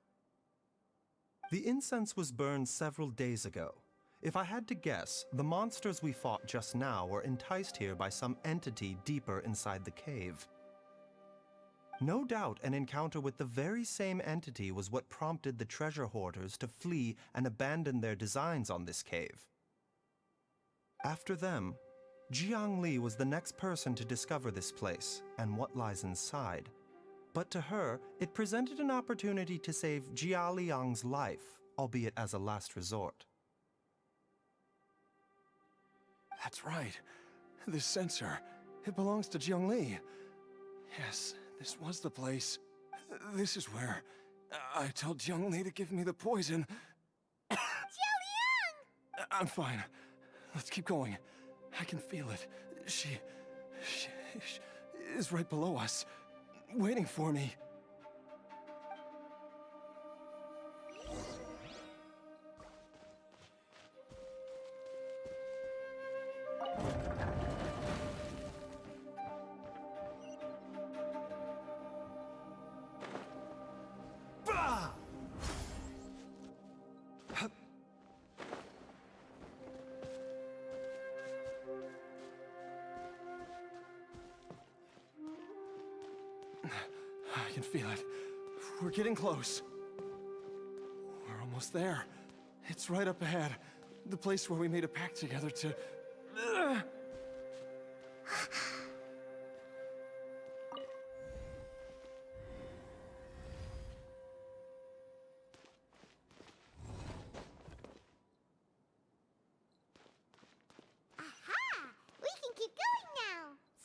The incense was burned several days ago. If I had to guess, the monsters we fought just now were enticed here by some entity deeper inside the cave. No doubt an encounter with the very same entity was what prompted the treasure hoarders to flee and abandon their designs on this cave. After them, Jiangli was the next person to discover this place and what lies inside. But to her, it presented an opportunity to save Jialiang's life, albeit as a last resort. That's right. This sensor, it belongs to Jiangli. Yes, this was the place. This is where I told Jiangli to give me the poison. Jialiang! I'm fine. Let's keep going. I can feel it. She is right below us, waiting for me. I can feel it. We're getting close. We're almost there. It's right up ahead. The place where we made a pact together to...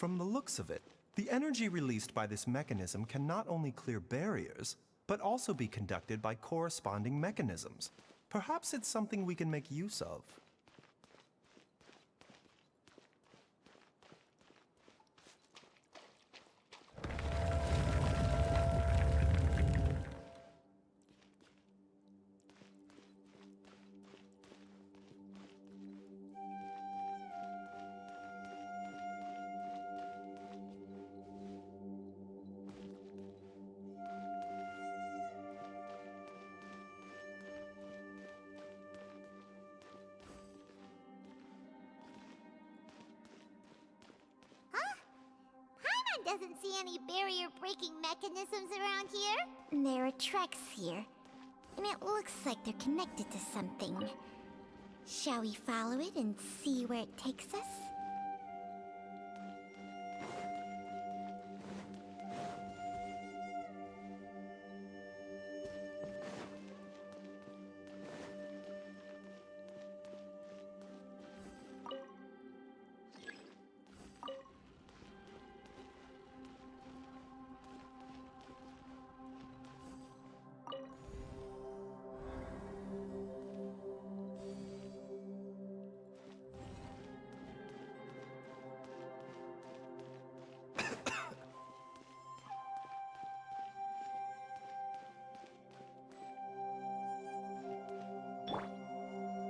From the looks of it, the energy released by this mechanism can not only clear barriers, but also be conducted by corresponding mechanisms. Perhaps it's something we can make use of. Doesn't see any barrier-breaking mechanisms around here. There are tracks here, and it looks like they're connected to something. Shall we follow it and see where it takes us?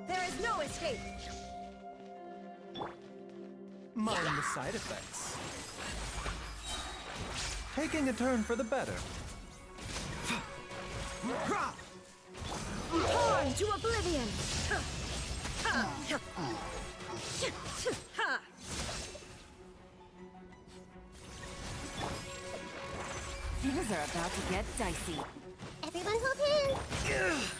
There is no escape! Mind the side effects. Taking a turn for the better. On to oblivion! Things are about to get dicey. Everyone hold hands!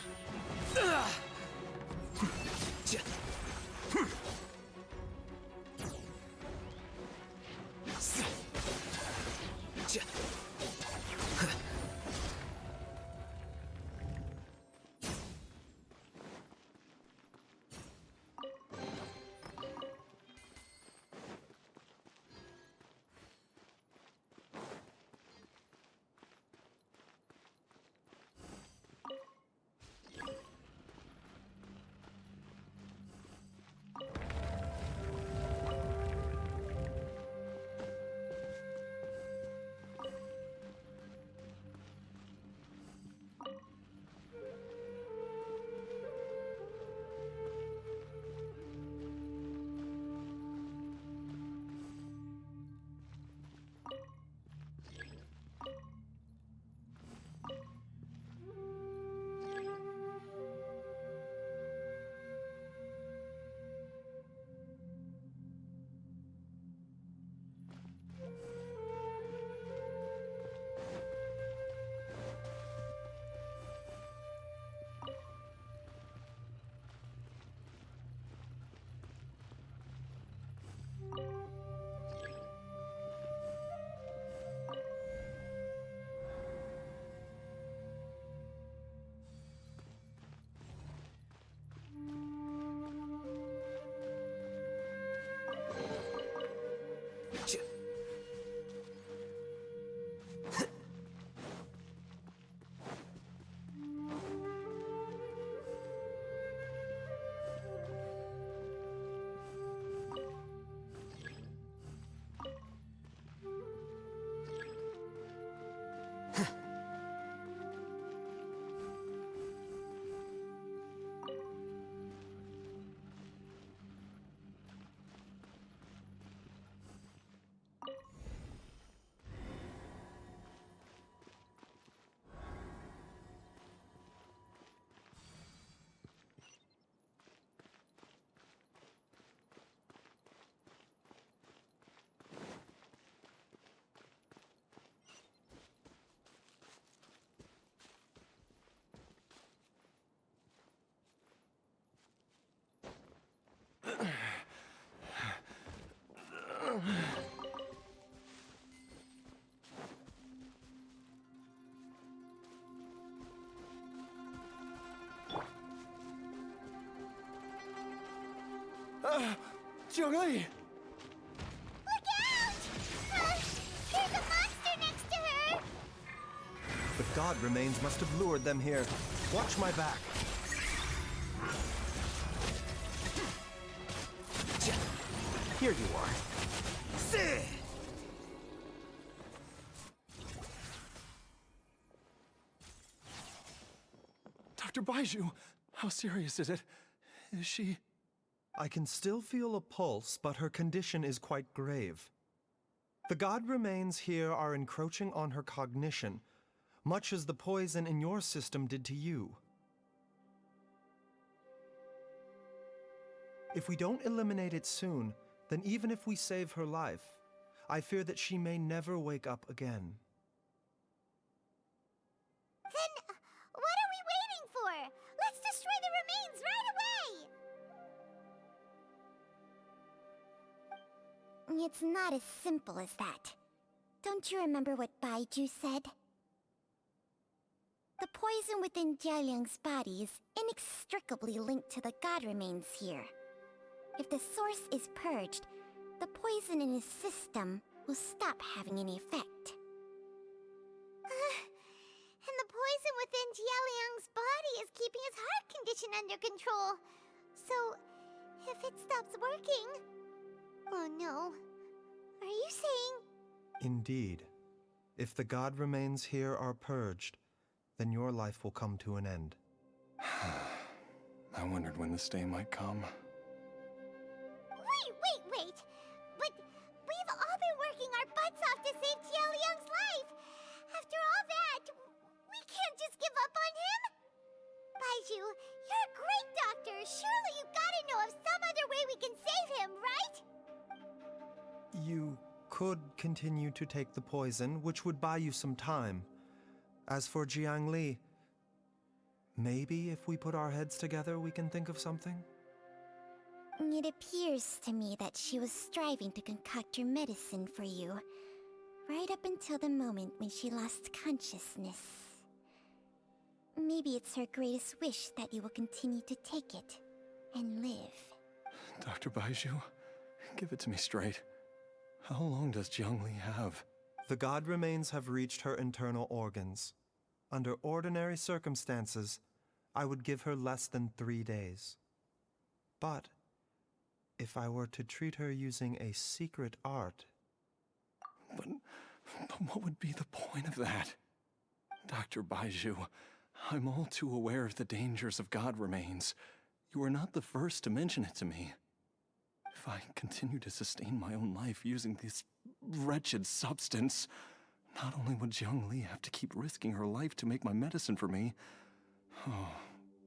Zhongli! Look out! god remains must have lured them here. Watch my back. Here you are. Dr. Baizhu, how serious is it? Is she... I can still feel a pulse, but her condition is quite grave. The god remains here are encroaching on her cognition, much as the poison in your system did to you. If we don't eliminate it soon, then even if we save her life, I fear that she may never wake up again. Then, what are we waiting for? Let's destroy the remains right away! It's not as simple as that. Don't you remember what Baizhu said? The poison within Jialiang's body is inextricably linked to the god remains here. If the source is purged, the poison in his system will stop having any effect. And the poison within Jialiang's body is keeping his heart condition under control. So, if it stops working... Oh no. Are you saying... Indeed. If the god remains here are purged, then your life will come to an end. I wondered when this day might come. Wait! But we've all been working our butts off to save Jialiang's life! After all that, we can't just give up on him! Baizhu, you're a great doctor! Surely you gotta know of some other way we can save him, right? You could continue to take the poison, which would buy you some time. As for Jiangli, maybe if we put our heads together, we can think of something? It appears to me that she was striving to concoct your medicine for you, right up until the moment when she lost consciousness. Maybe it's her greatest wish that you will continue to take it and live. Dr. Baizhu, give it to me straight. How long does Jiangli have? The god remains have reached her internal organs. Under ordinary circumstances, I would give her less than 3 days. But if I were to treat her using a secret art... But what would be the point of that? Dr. Baizhu, I'm all too aware of the dangers of god remains. You are not the first to mention it to me. If I continue to sustain my own life using this wretched substance, not only would Jiangli have to keep risking her life to make my medicine for me,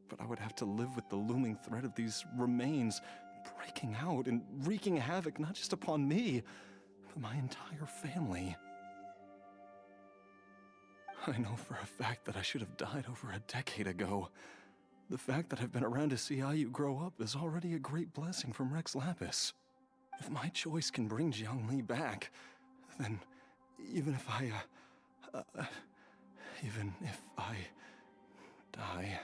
but I would have to live with the looming threat of these remains breaking out and wreaking havoc not just upon me, but my entire family. I know for a fact that I should have died over a decade ago. The fact that I've been around to see IU grow up is already a great blessing from Rex Lapis. If my choice can bring Jiangli back, then even if I die...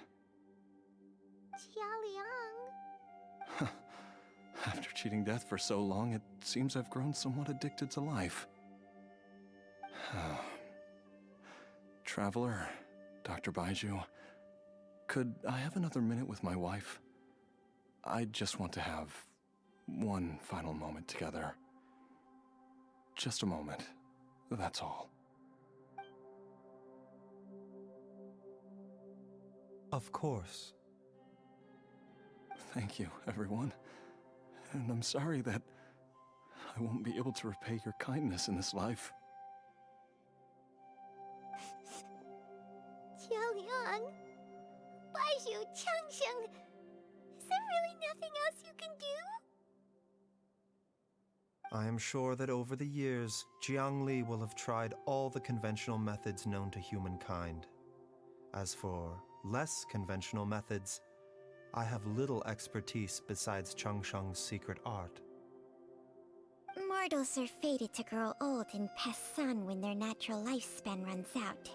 Jialiang... After cheating death for so long, it seems I've grown somewhat addicted to life. Traveler, Dr. Baizhu, could I have another minute with my wife? I just want to have one final moment together. Just a moment, that's all. Of course. Thank you, everyone. And I'm sorry that I won't be able to repay your kindness in this life. Jialiang... Baizhu, Changsheng... Is there really nothing else you can do? I am sure that over the years, Jiangli will have tried all the conventional methods known to humankind. As for less conventional methods, I have little expertise besides Changsheng's secret art. Mortals are fated to grow old and pass on when their natural lifespan runs out.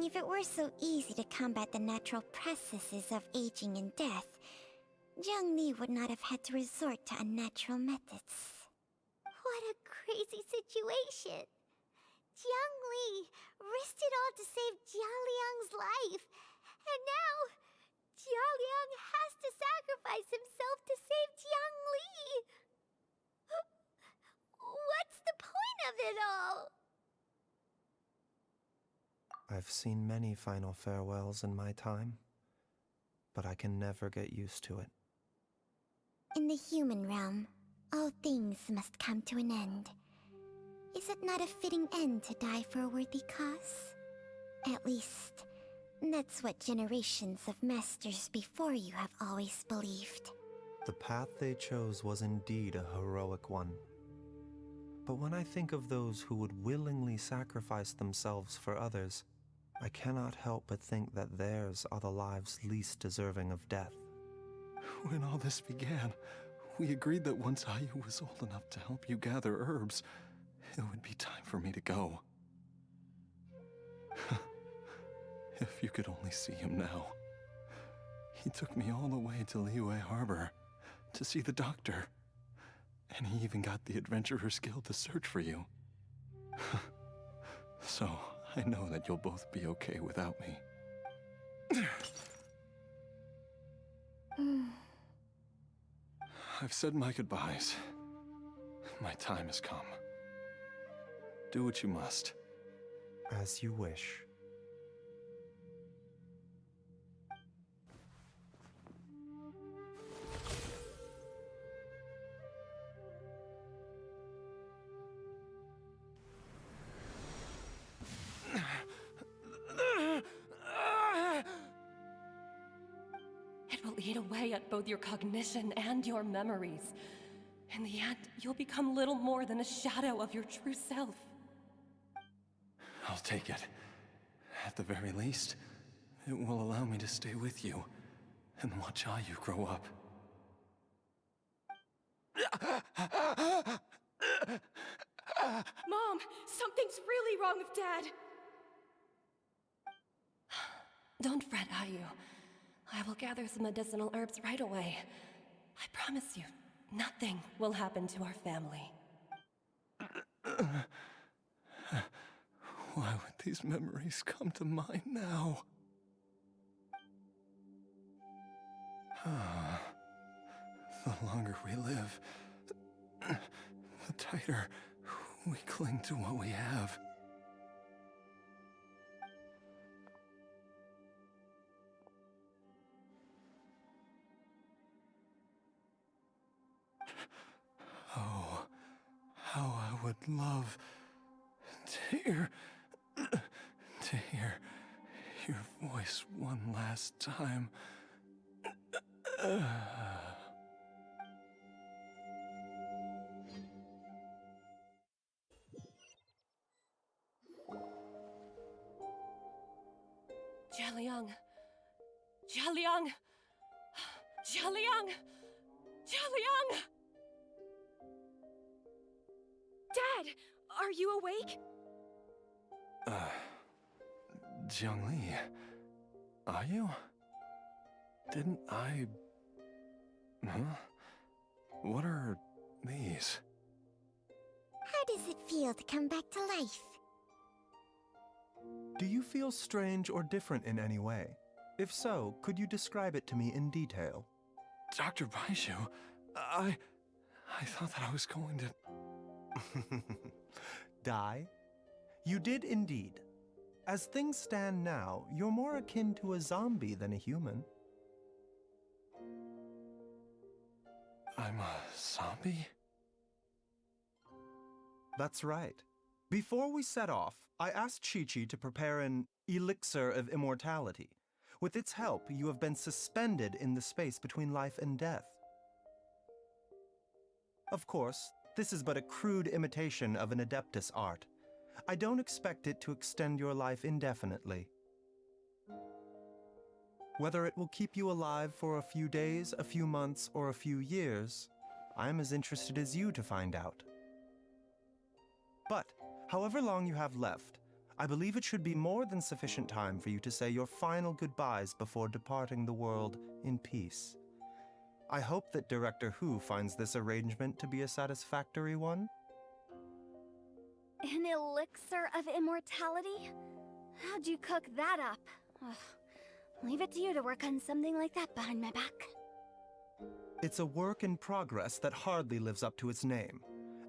If it were so easy to combat the natural processes of aging and death, Jiangli would not have had to resort to unnatural methods. What a crazy situation. Jiang Li risked it all to save Jia Liang's life. And now, Jia Liang has to sacrifice himself to save Jiang Li. What's the point of it all? I've seen many final farewells in my time, but I can never get used to it. In the human realm, all things must come to an end. Is it not a fitting end to die for a worthy cause? At least, that's what generations of masters before you have always believed. The path they chose was indeed a heroic one. But when I think of those who would willingly sacrifice themselves for others, I cannot help but think that theirs are the lives least deserving of death. When all this began, we agreed that once Ayu was old enough to help you gather herbs, it would be time for me to go. If you could only see him now. He took me all the way to Liyue Harbor to see the doctor. And he even got the Adventurers Guild to search for you. So, I know that you'll both be okay without me. I've said my goodbyes. My time has come. Do what you must. As you wish. It will eat away at both your cognition and your memories. In the end, you'll become little more than a shadow of your true self. I'll take it. At the very least, it will allow me to stay with you and watch Ayu grow up. Mom, something's really wrong with Dad. Don't fret, Ayu. I will gather some medicinal herbs right away. I promise you, nothing will happen to our family. Why would these memories come to mind now? The longer we live, the tighter we cling to what we have. Oh, how I would love to hear your voice one last time. Jialiang! Jialiang! Jialiang! Jialiang! Dad, are you awake? Jiang Li, are you? Didn't I... Huh? What are these? How does it feel to come back to life? Do you feel strange or different in any way? If so, could you describe it to me in detail? Dr. Baizhu, I thought that I was going to... Die? You did indeed. As things stand now, you're more akin to a zombie than a human. I'm a zombie? That's right. Before we set off, I asked Chi-Chi to prepare an elixir of immortality. With its help, you have been suspended in the space between life and death. Of course, this is but a crude imitation of an Adeptus art. I don't expect it to extend your life indefinitely. Whether it will keep you alive for a few days, a few months, or a few years, I'm as interested as you to find out. But, however long you have left, I believe it should be more than sufficient time for you to say your final goodbyes before departing the world in peace. I hope that Director Hu finds this arrangement to be a satisfactory one. An elixir of immortality? How'd you cook that up? Ugh. Leave it to you to work on something like that behind my back. It's a work in progress that hardly lives up to its name,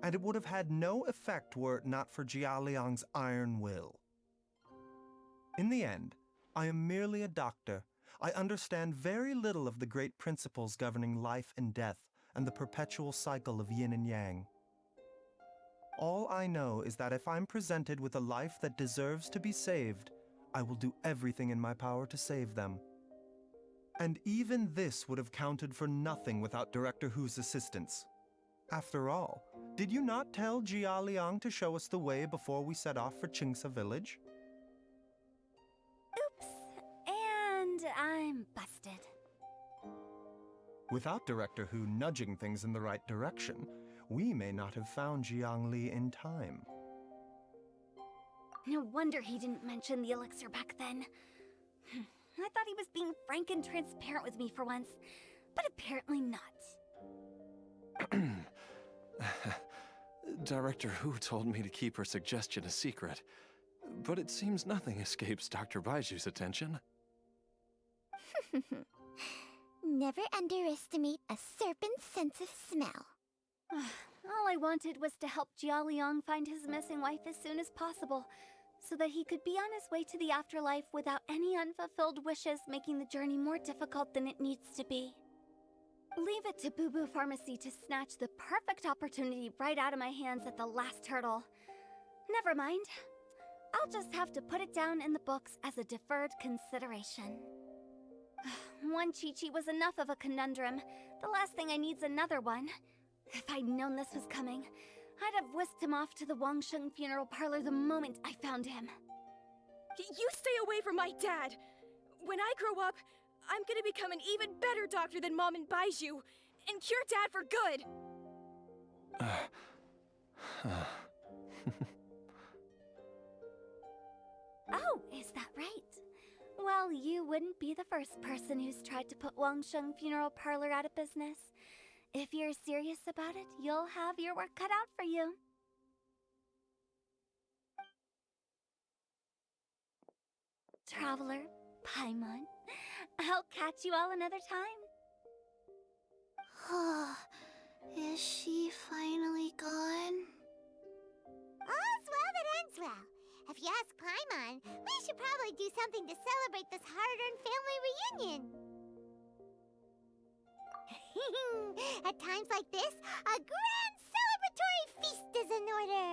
and it would have had no effect were it not for Jialiang's iron will. In the end, I am merely a doctor. I understand very little of the great principles governing life and death and the perpetual cycle of yin and yang. All I know is that if I'm presented with a life that deserves to be saved, I will do everything in my power to save them. And even this would have counted for nothing without Director Hu's assistance. After all, did you not tell Jia Liang to show us the way before we set off for Qingce Village? Oops, and I'm busted. Without Director Hu nudging things in the right direction, we may not have found Jiangli in time. No wonder he didn't mention the elixir back then. I thought he was being frank and transparent with me for once, but apparently not. Director Hu told me to keep her suggestion a secret, but it seems nothing escapes Dr. Baizhu's attention. Never underestimate a serpent's sense of smell. All I wanted was to help Jia Liang find his missing wife as soon as possible, so that he could be on his way to the afterlife without any unfulfilled wishes making the journey more difficult than it needs to be. Leave it to Boo Boo Pharmacy to snatch the perfect opportunity right out of my hands at the last hurdle. Never mind. I'll just have to put it down in the books as a deferred consideration. One Chi-Chi was enough of a conundrum. The last thing I need's another one. If I'd known this was coming, I'd have whisked him off to the Wangsheng funeral parlor the moment I found him. You stay away from my dad! When I grow up, I'm gonna become an even better doctor than Mom and Baizhu, and cure Dad for good! Oh, is that right? Well, you wouldn't be the first person who's tried to put Wangsheng funeral parlor out of business. If you're serious about it, you'll have your work cut out for you. Traveler, Paimon, I'll catch you all another time. Is she finally gone? All's well that ends well. If you ask Paimon, we should probably do something to celebrate this hard-earned family reunion. At times like this, a grand celebratory feast is in order.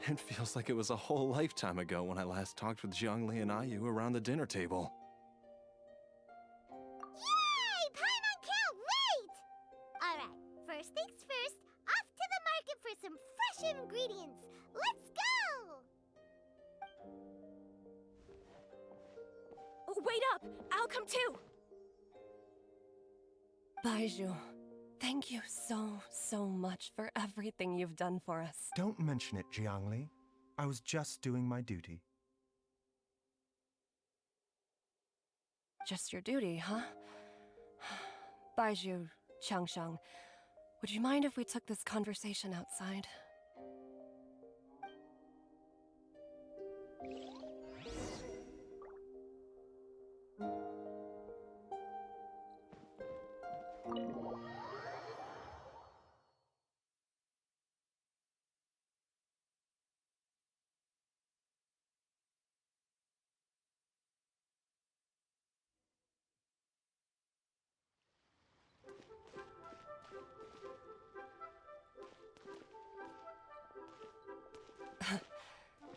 It feels like it was a whole lifetime ago when I last talked with Zhongli and Ayu around the dinner table. Yay! Paimon can't wait! Alright, first things first, off to the market for some fresh ingredients. Let's go! Wait up! I'll come too! Baizhu, thank you so much for everything you've done for us. Don't mention it, Jiangli. I was just doing my duty. Just your duty, huh? Baizhu, Changsheng, would you mind if we took this conversation outside?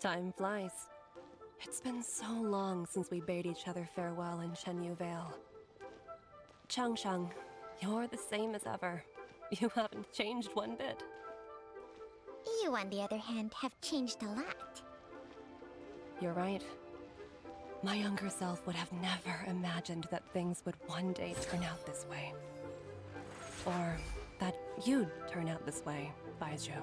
Time flies. It's been so long since we bade each other farewell in Chenyu Vale. Changsheng, you're the same as ever. You haven't changed one bit. You, on the other hand, have changed a lot. You're right. My younger self would have never imagined that things would one day turn out this way. Or that you'd turn out this way, Baizhu.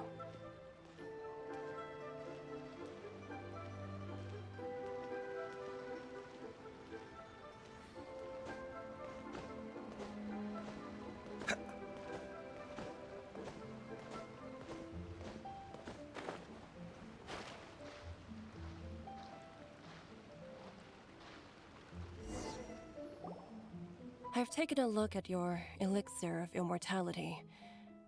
I've taken a look at your elixir of immortality.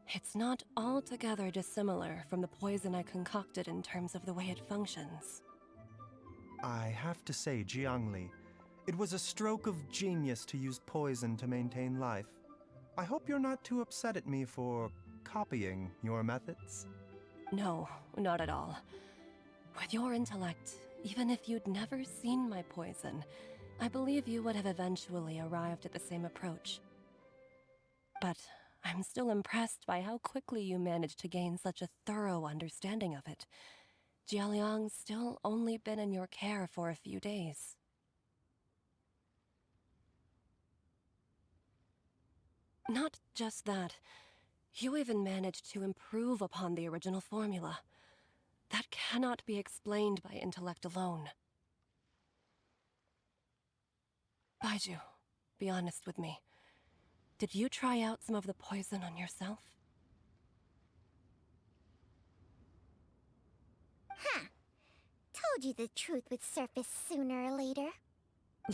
It's not altogether dissimilar from the poison I concocted in terms of the way it functions. I have to say, Jiangli, it was a stroke of genius to use poison to maintain life. I hope you're not too upset at me for copying your methods. No, not at all. With your intellect, even if you'd never seen my poison, I believe you would have eventually arrived at the same approach. But I'm still impressed by how quickly you managed to gain such a thorough understanding of it. Jialiang's still only been in your care for a few days. Not just that, you even managed to improve upon the original formula. That cannot be explained by intellect alone. Baizhu, be honest with me. Did you try out some of the poison on yourself? Huh. Told you the truth would surface sooner or later.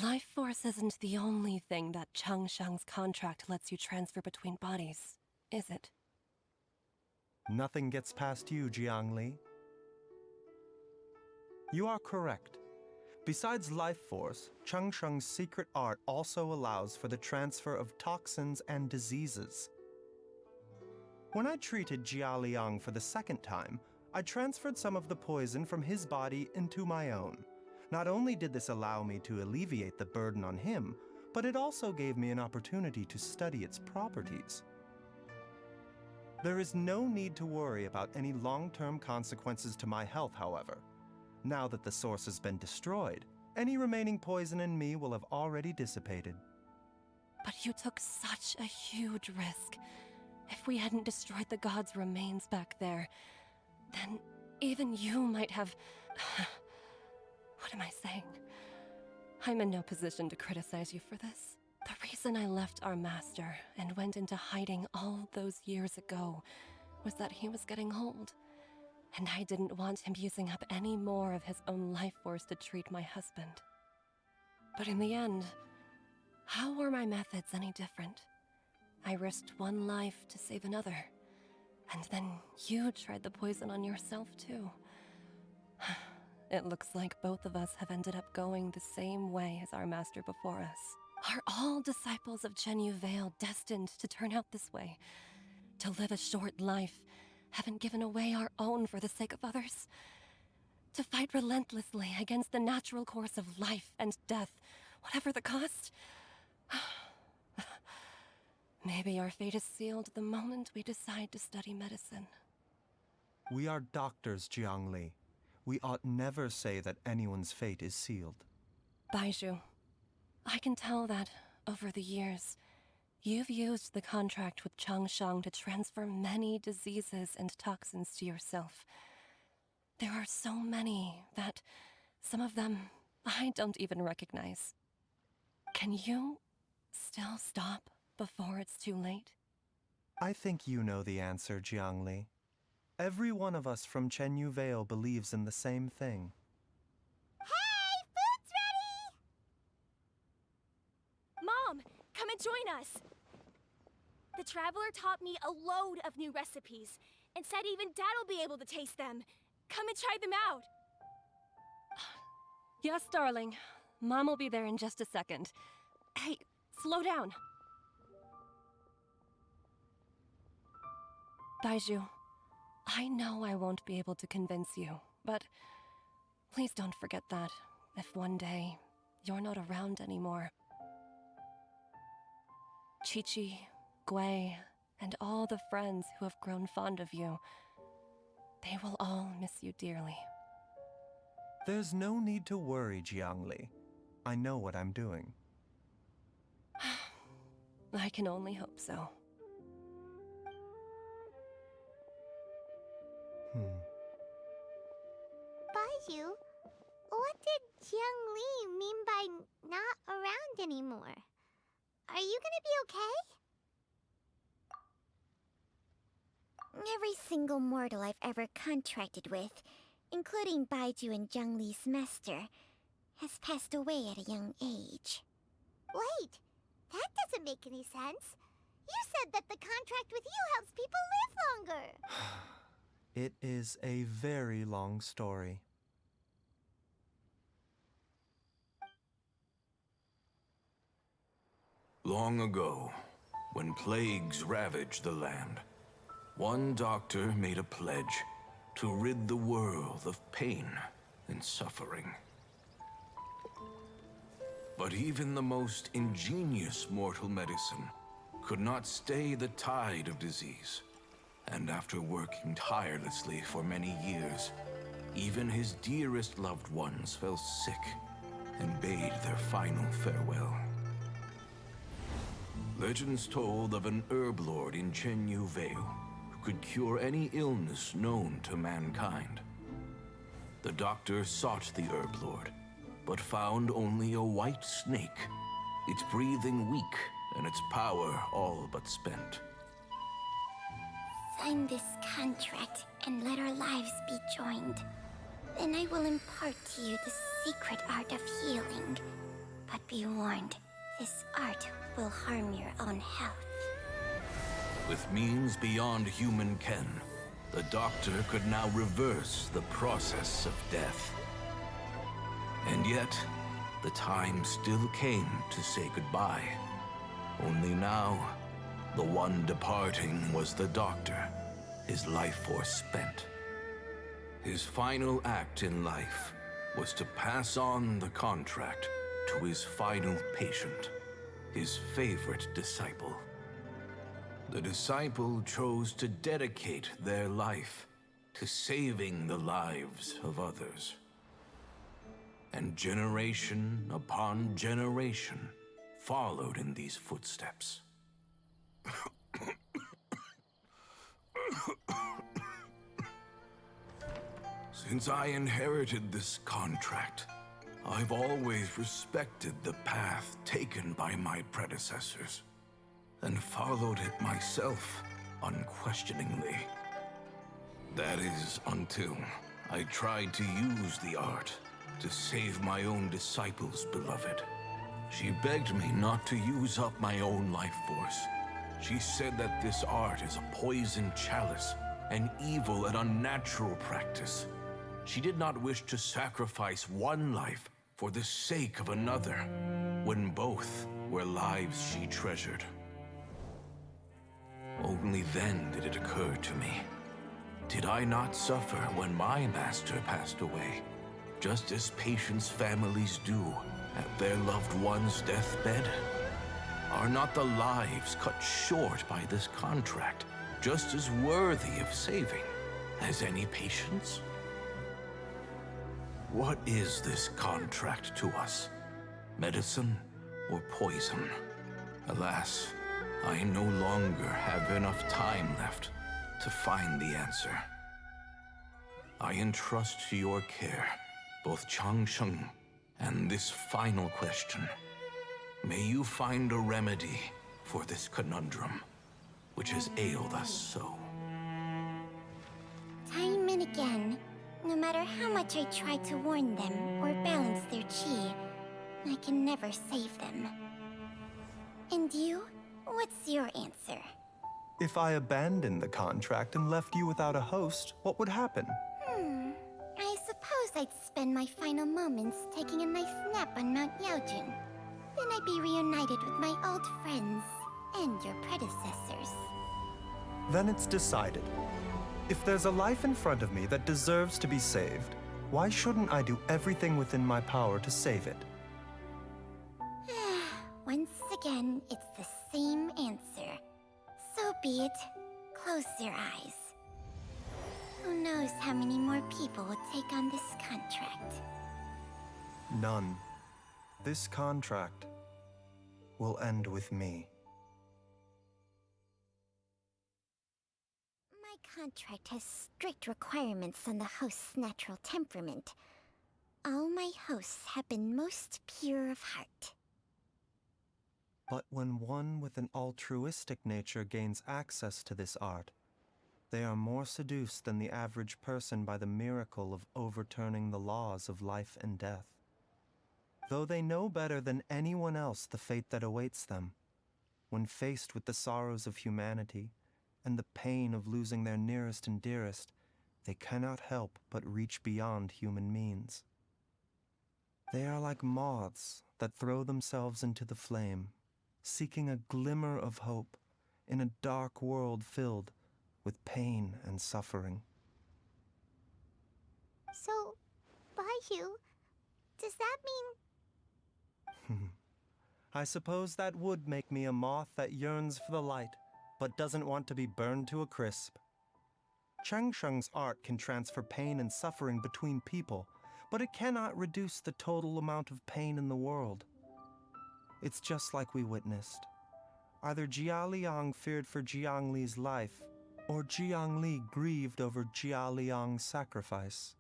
Life force isn't the only thing that Changsheng's contract lets you transfer between bodies, is it? Nothing gets past you, Jiangli. You are correct. Besides life force, Changsheng's secret art also allows for the transfer of toxins and diseases. When I treated Jia Liang for the second time, I transferred some of the poison from his body into my own. Not only did this allow me to alleviate the burden on him, but it also gave me an opportunity to study its properties. There is no need to worry about any long-term consequences to my health, however. Now that the source has been destroyed, any remaining poison in me will have already dissipated. But you took such a huge risk. If we hadn't destroyed the god's remains back there, then even you might have... What am I saying? I'm in no position to criticize you for this. The reason I left our master and went into hiding all those years ago was that he was getting old. And I didn't want him using up any more of his own life force to treat my husband. But in the end, how were my methods any different? I risked one life to save another. And then you tried the poison on yourself too. It looks like both of us have ended up going the same way as our master before us. Are all disciples of Chenyu Vale destined to turn out this way? To live a short life, haven't given away our own for the sake of others? To fight relentlessly against the natural course of life and death, whatever the cost? Maybe our fate is sealed the moment we decide to study medicine. We are doctors, Jiangli. We ought never say that anyone's fate is sealed. Baizhu, I can tell that, over the years, you've used the contract with Changsheng to transfer many diseases and toxins to yourself. There are so many that, some of them, I don't even recognize. Can you still stop before it's too late? I think you know the answer, Jiangli. Every one of us from Chenyu Vale believes in the same thing. Hey, food's ready! Mom, come and join us. The Traveler taught me a load of new recipes and said even Dad'll be able to taste them. Come and try them out. Yes, darling. Mom will be there in just a second. Hey, slow down. Baizhu, I know I won't be able to convince you, but please don't forget that if one day you're not around anymore. Chi-Chi, Gui, and all the friends who have grown fond of you, they will all miss you dearly. There's no need to worry, Jiangli. I know what I'm doing. I can only hope so. Baizhu, what did Jiang Li mean by not around anymore? Are you gonna be okay? Every single mortal I've ever contracted with, including Baizhu and Zhang Li's master, has passed away at a young age. Wait, That doesn't make any sense. You said that the contract with you helps people live longer. It is a very long story. Long ago, when plagues ravaged the land, one doctor made a pledge to rid the world of pain and suffering. But even the most ingenious mortal medicine could not stay the tide of disease. And after working tirelessly for many years, even his dearest loved ones fell sick and bade their final farewell. Legends told of an herb lord in Chenyu Vale who could cure any illness known to mankind. The doctor sought the herb lord, but found only a white snake, its breathing weak and its power all but spent. Sign this contract and let our lives be joined. Then I will impart to you the secret art of healing. But be warned, this art will harm your own health. With means beyond human ken, the doctor could now reverse the process of death. And yet, the time still came to say goodbye. Only now, the one departing was the doctor, his life force spent. His final act in life was to pass on the contract to his final patient, his favorite disciple. The disciple chose to dedicate their life to saving the lives of others. And generation upon generation followed in these footsteps. Since I inherited this contract, I've always respected the path taken by my predecessors, and followed it myself unquestioningly. That is, until I tried to use the art to save my own disciple's beloved. She begged me not to use up my own life force. She said that this art is a poison chalice, an evil and unnatural practice. She did not wish to sacrifice one life for the sake of another, when both were lives she treasured. Only then did it occur to me. Did I not suffer when my master passed away, just as patients' families do at their loved one's deathbed? Are not the lives cut short by this contract just as worthy of saving as any patients? What is this contract to us? Medicine or poison? Alas, I no longer have enough time left to find the answer. I entrust to your care both Changsheng and this final question. May you find a remedy for this conundrum, which has ailed us so. Time and again, no matter how much I try to warn them or balance their chi, I can never save them. And you? What's your answer? If I abandoned the contract and left you without a host, what would happen? I suppose I'd spend my final moments taking a nice nap on Mount Yaojun. Then I'd be reunited with my old friends and your predecessors. Then it's decided. If there's a life in front of me that deserves to be saved, why shouldn't I do everything within my power to save it? Once again, it's the same answer. So be it. Close your eyes. Who knows how many more people will take on this contract? None. This contract will end with me. My contract has strict requirements on the host's natural temperament. All my hosts have been most pure of heart. But when one with an altruistic nature gains access to this art, they are more seduced than the average person by the miracle of overturning the laws of life and death. Though they know better than anyone else the fate that awaits them, when faced with the sorrows of humanity and the pain of losing their nearest and dearest, they cannot help but reach beyond human means. They are like moths that throw themselves into the flame, seeking a glimmer of hope in a dark world filled with pain and suffering. So, Baizhu, does that mean... I suppose that would make me a moth that yearns for the light, but doesn't want to be burned to a crisp. Changsheng's art can transfer pain and suffering between people, but it cannot reduce the total amount of pain in the world. It's just like we witnessed. Either Jia Liang feared for Jiangli's life, or Jiangli grieved over Jia Liang's sacrifice.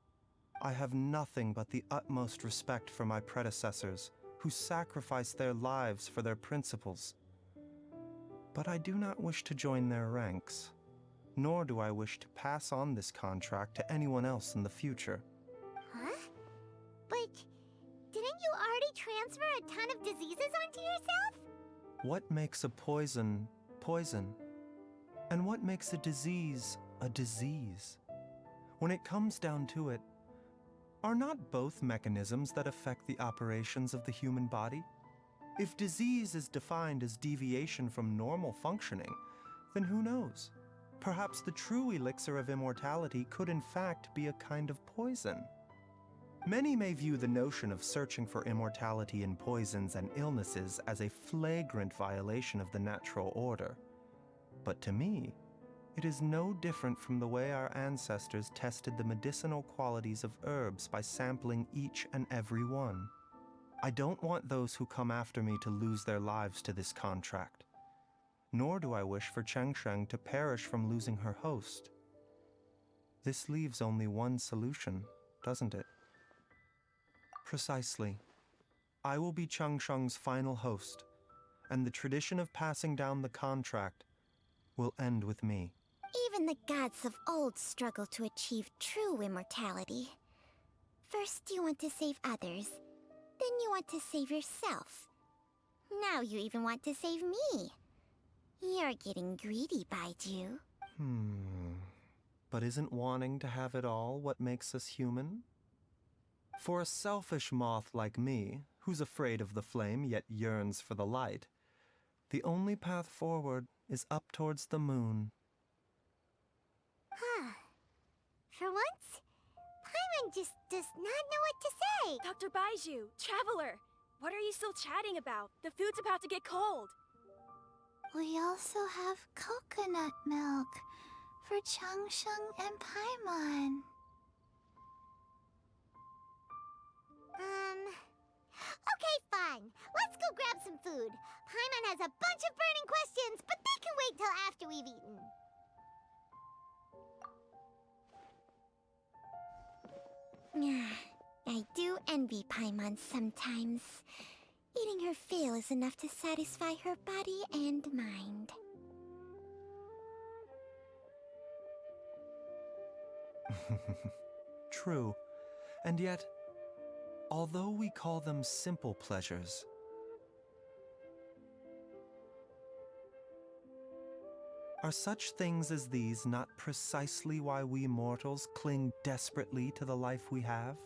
I have nothing but the utmost respect for my predecessors, who sacrificed their lives for their principles. But I do not wish to join their ranks, nor do I wish to pass on this contract to anyone else in the future. Huh? But didn't you already transfer a ton of diseases onto yourself? What makes a poison, poison? And what makes a disease, a disease? When it comes down to it, are not both mechanisms that affect the operations of the human body? If disease is defined as deviation from normal functioning, then who knows? Perhaps the true elixir of immortality could in fact be a kind of poison. Many may view the notion of searching for immortality in poisons and illnesses as a flagrant violation of the natural order. But to me, it is no different from the way our ancestors tested the medicinal qualities of herbs by sampling each and every one. I don't want those who come after me to lose their lives to this contract. Nor do I wish for Changsheng to perish from losing her host. This leaves only one solution, doesn't it? Precisely. I will be Changsheng's final host, and the tradition of passing down the contract will end with me. Even the gods of old struggle to achieve true immortality. First you want to save others, then you want to save yourself. Now you even want to save me. You're getting greedy, Baizhu. But isn't wanting to have it all what makes us human? For a selfish moth like me, who's afraid of the flame yet yearns for the light, the only path forward is up towards the moon. For once, Paimon just does not know what to say. Dr. Baizhu, Traveler, what are you still chatting about? The food's about to get cold. We also have coconut milk for Changsheng and Paimon. Okay, fine. Let's go grab some food. Paimon has a bunch of burning questions, but they can wait till after we've eaten. I do envy Paimon sometimes. Eating her fill is enough to satisfy her body and mind. True. And yet, although we call them simple pleasures, are such things as these not precisely why we mortals cling desperately to the life we have?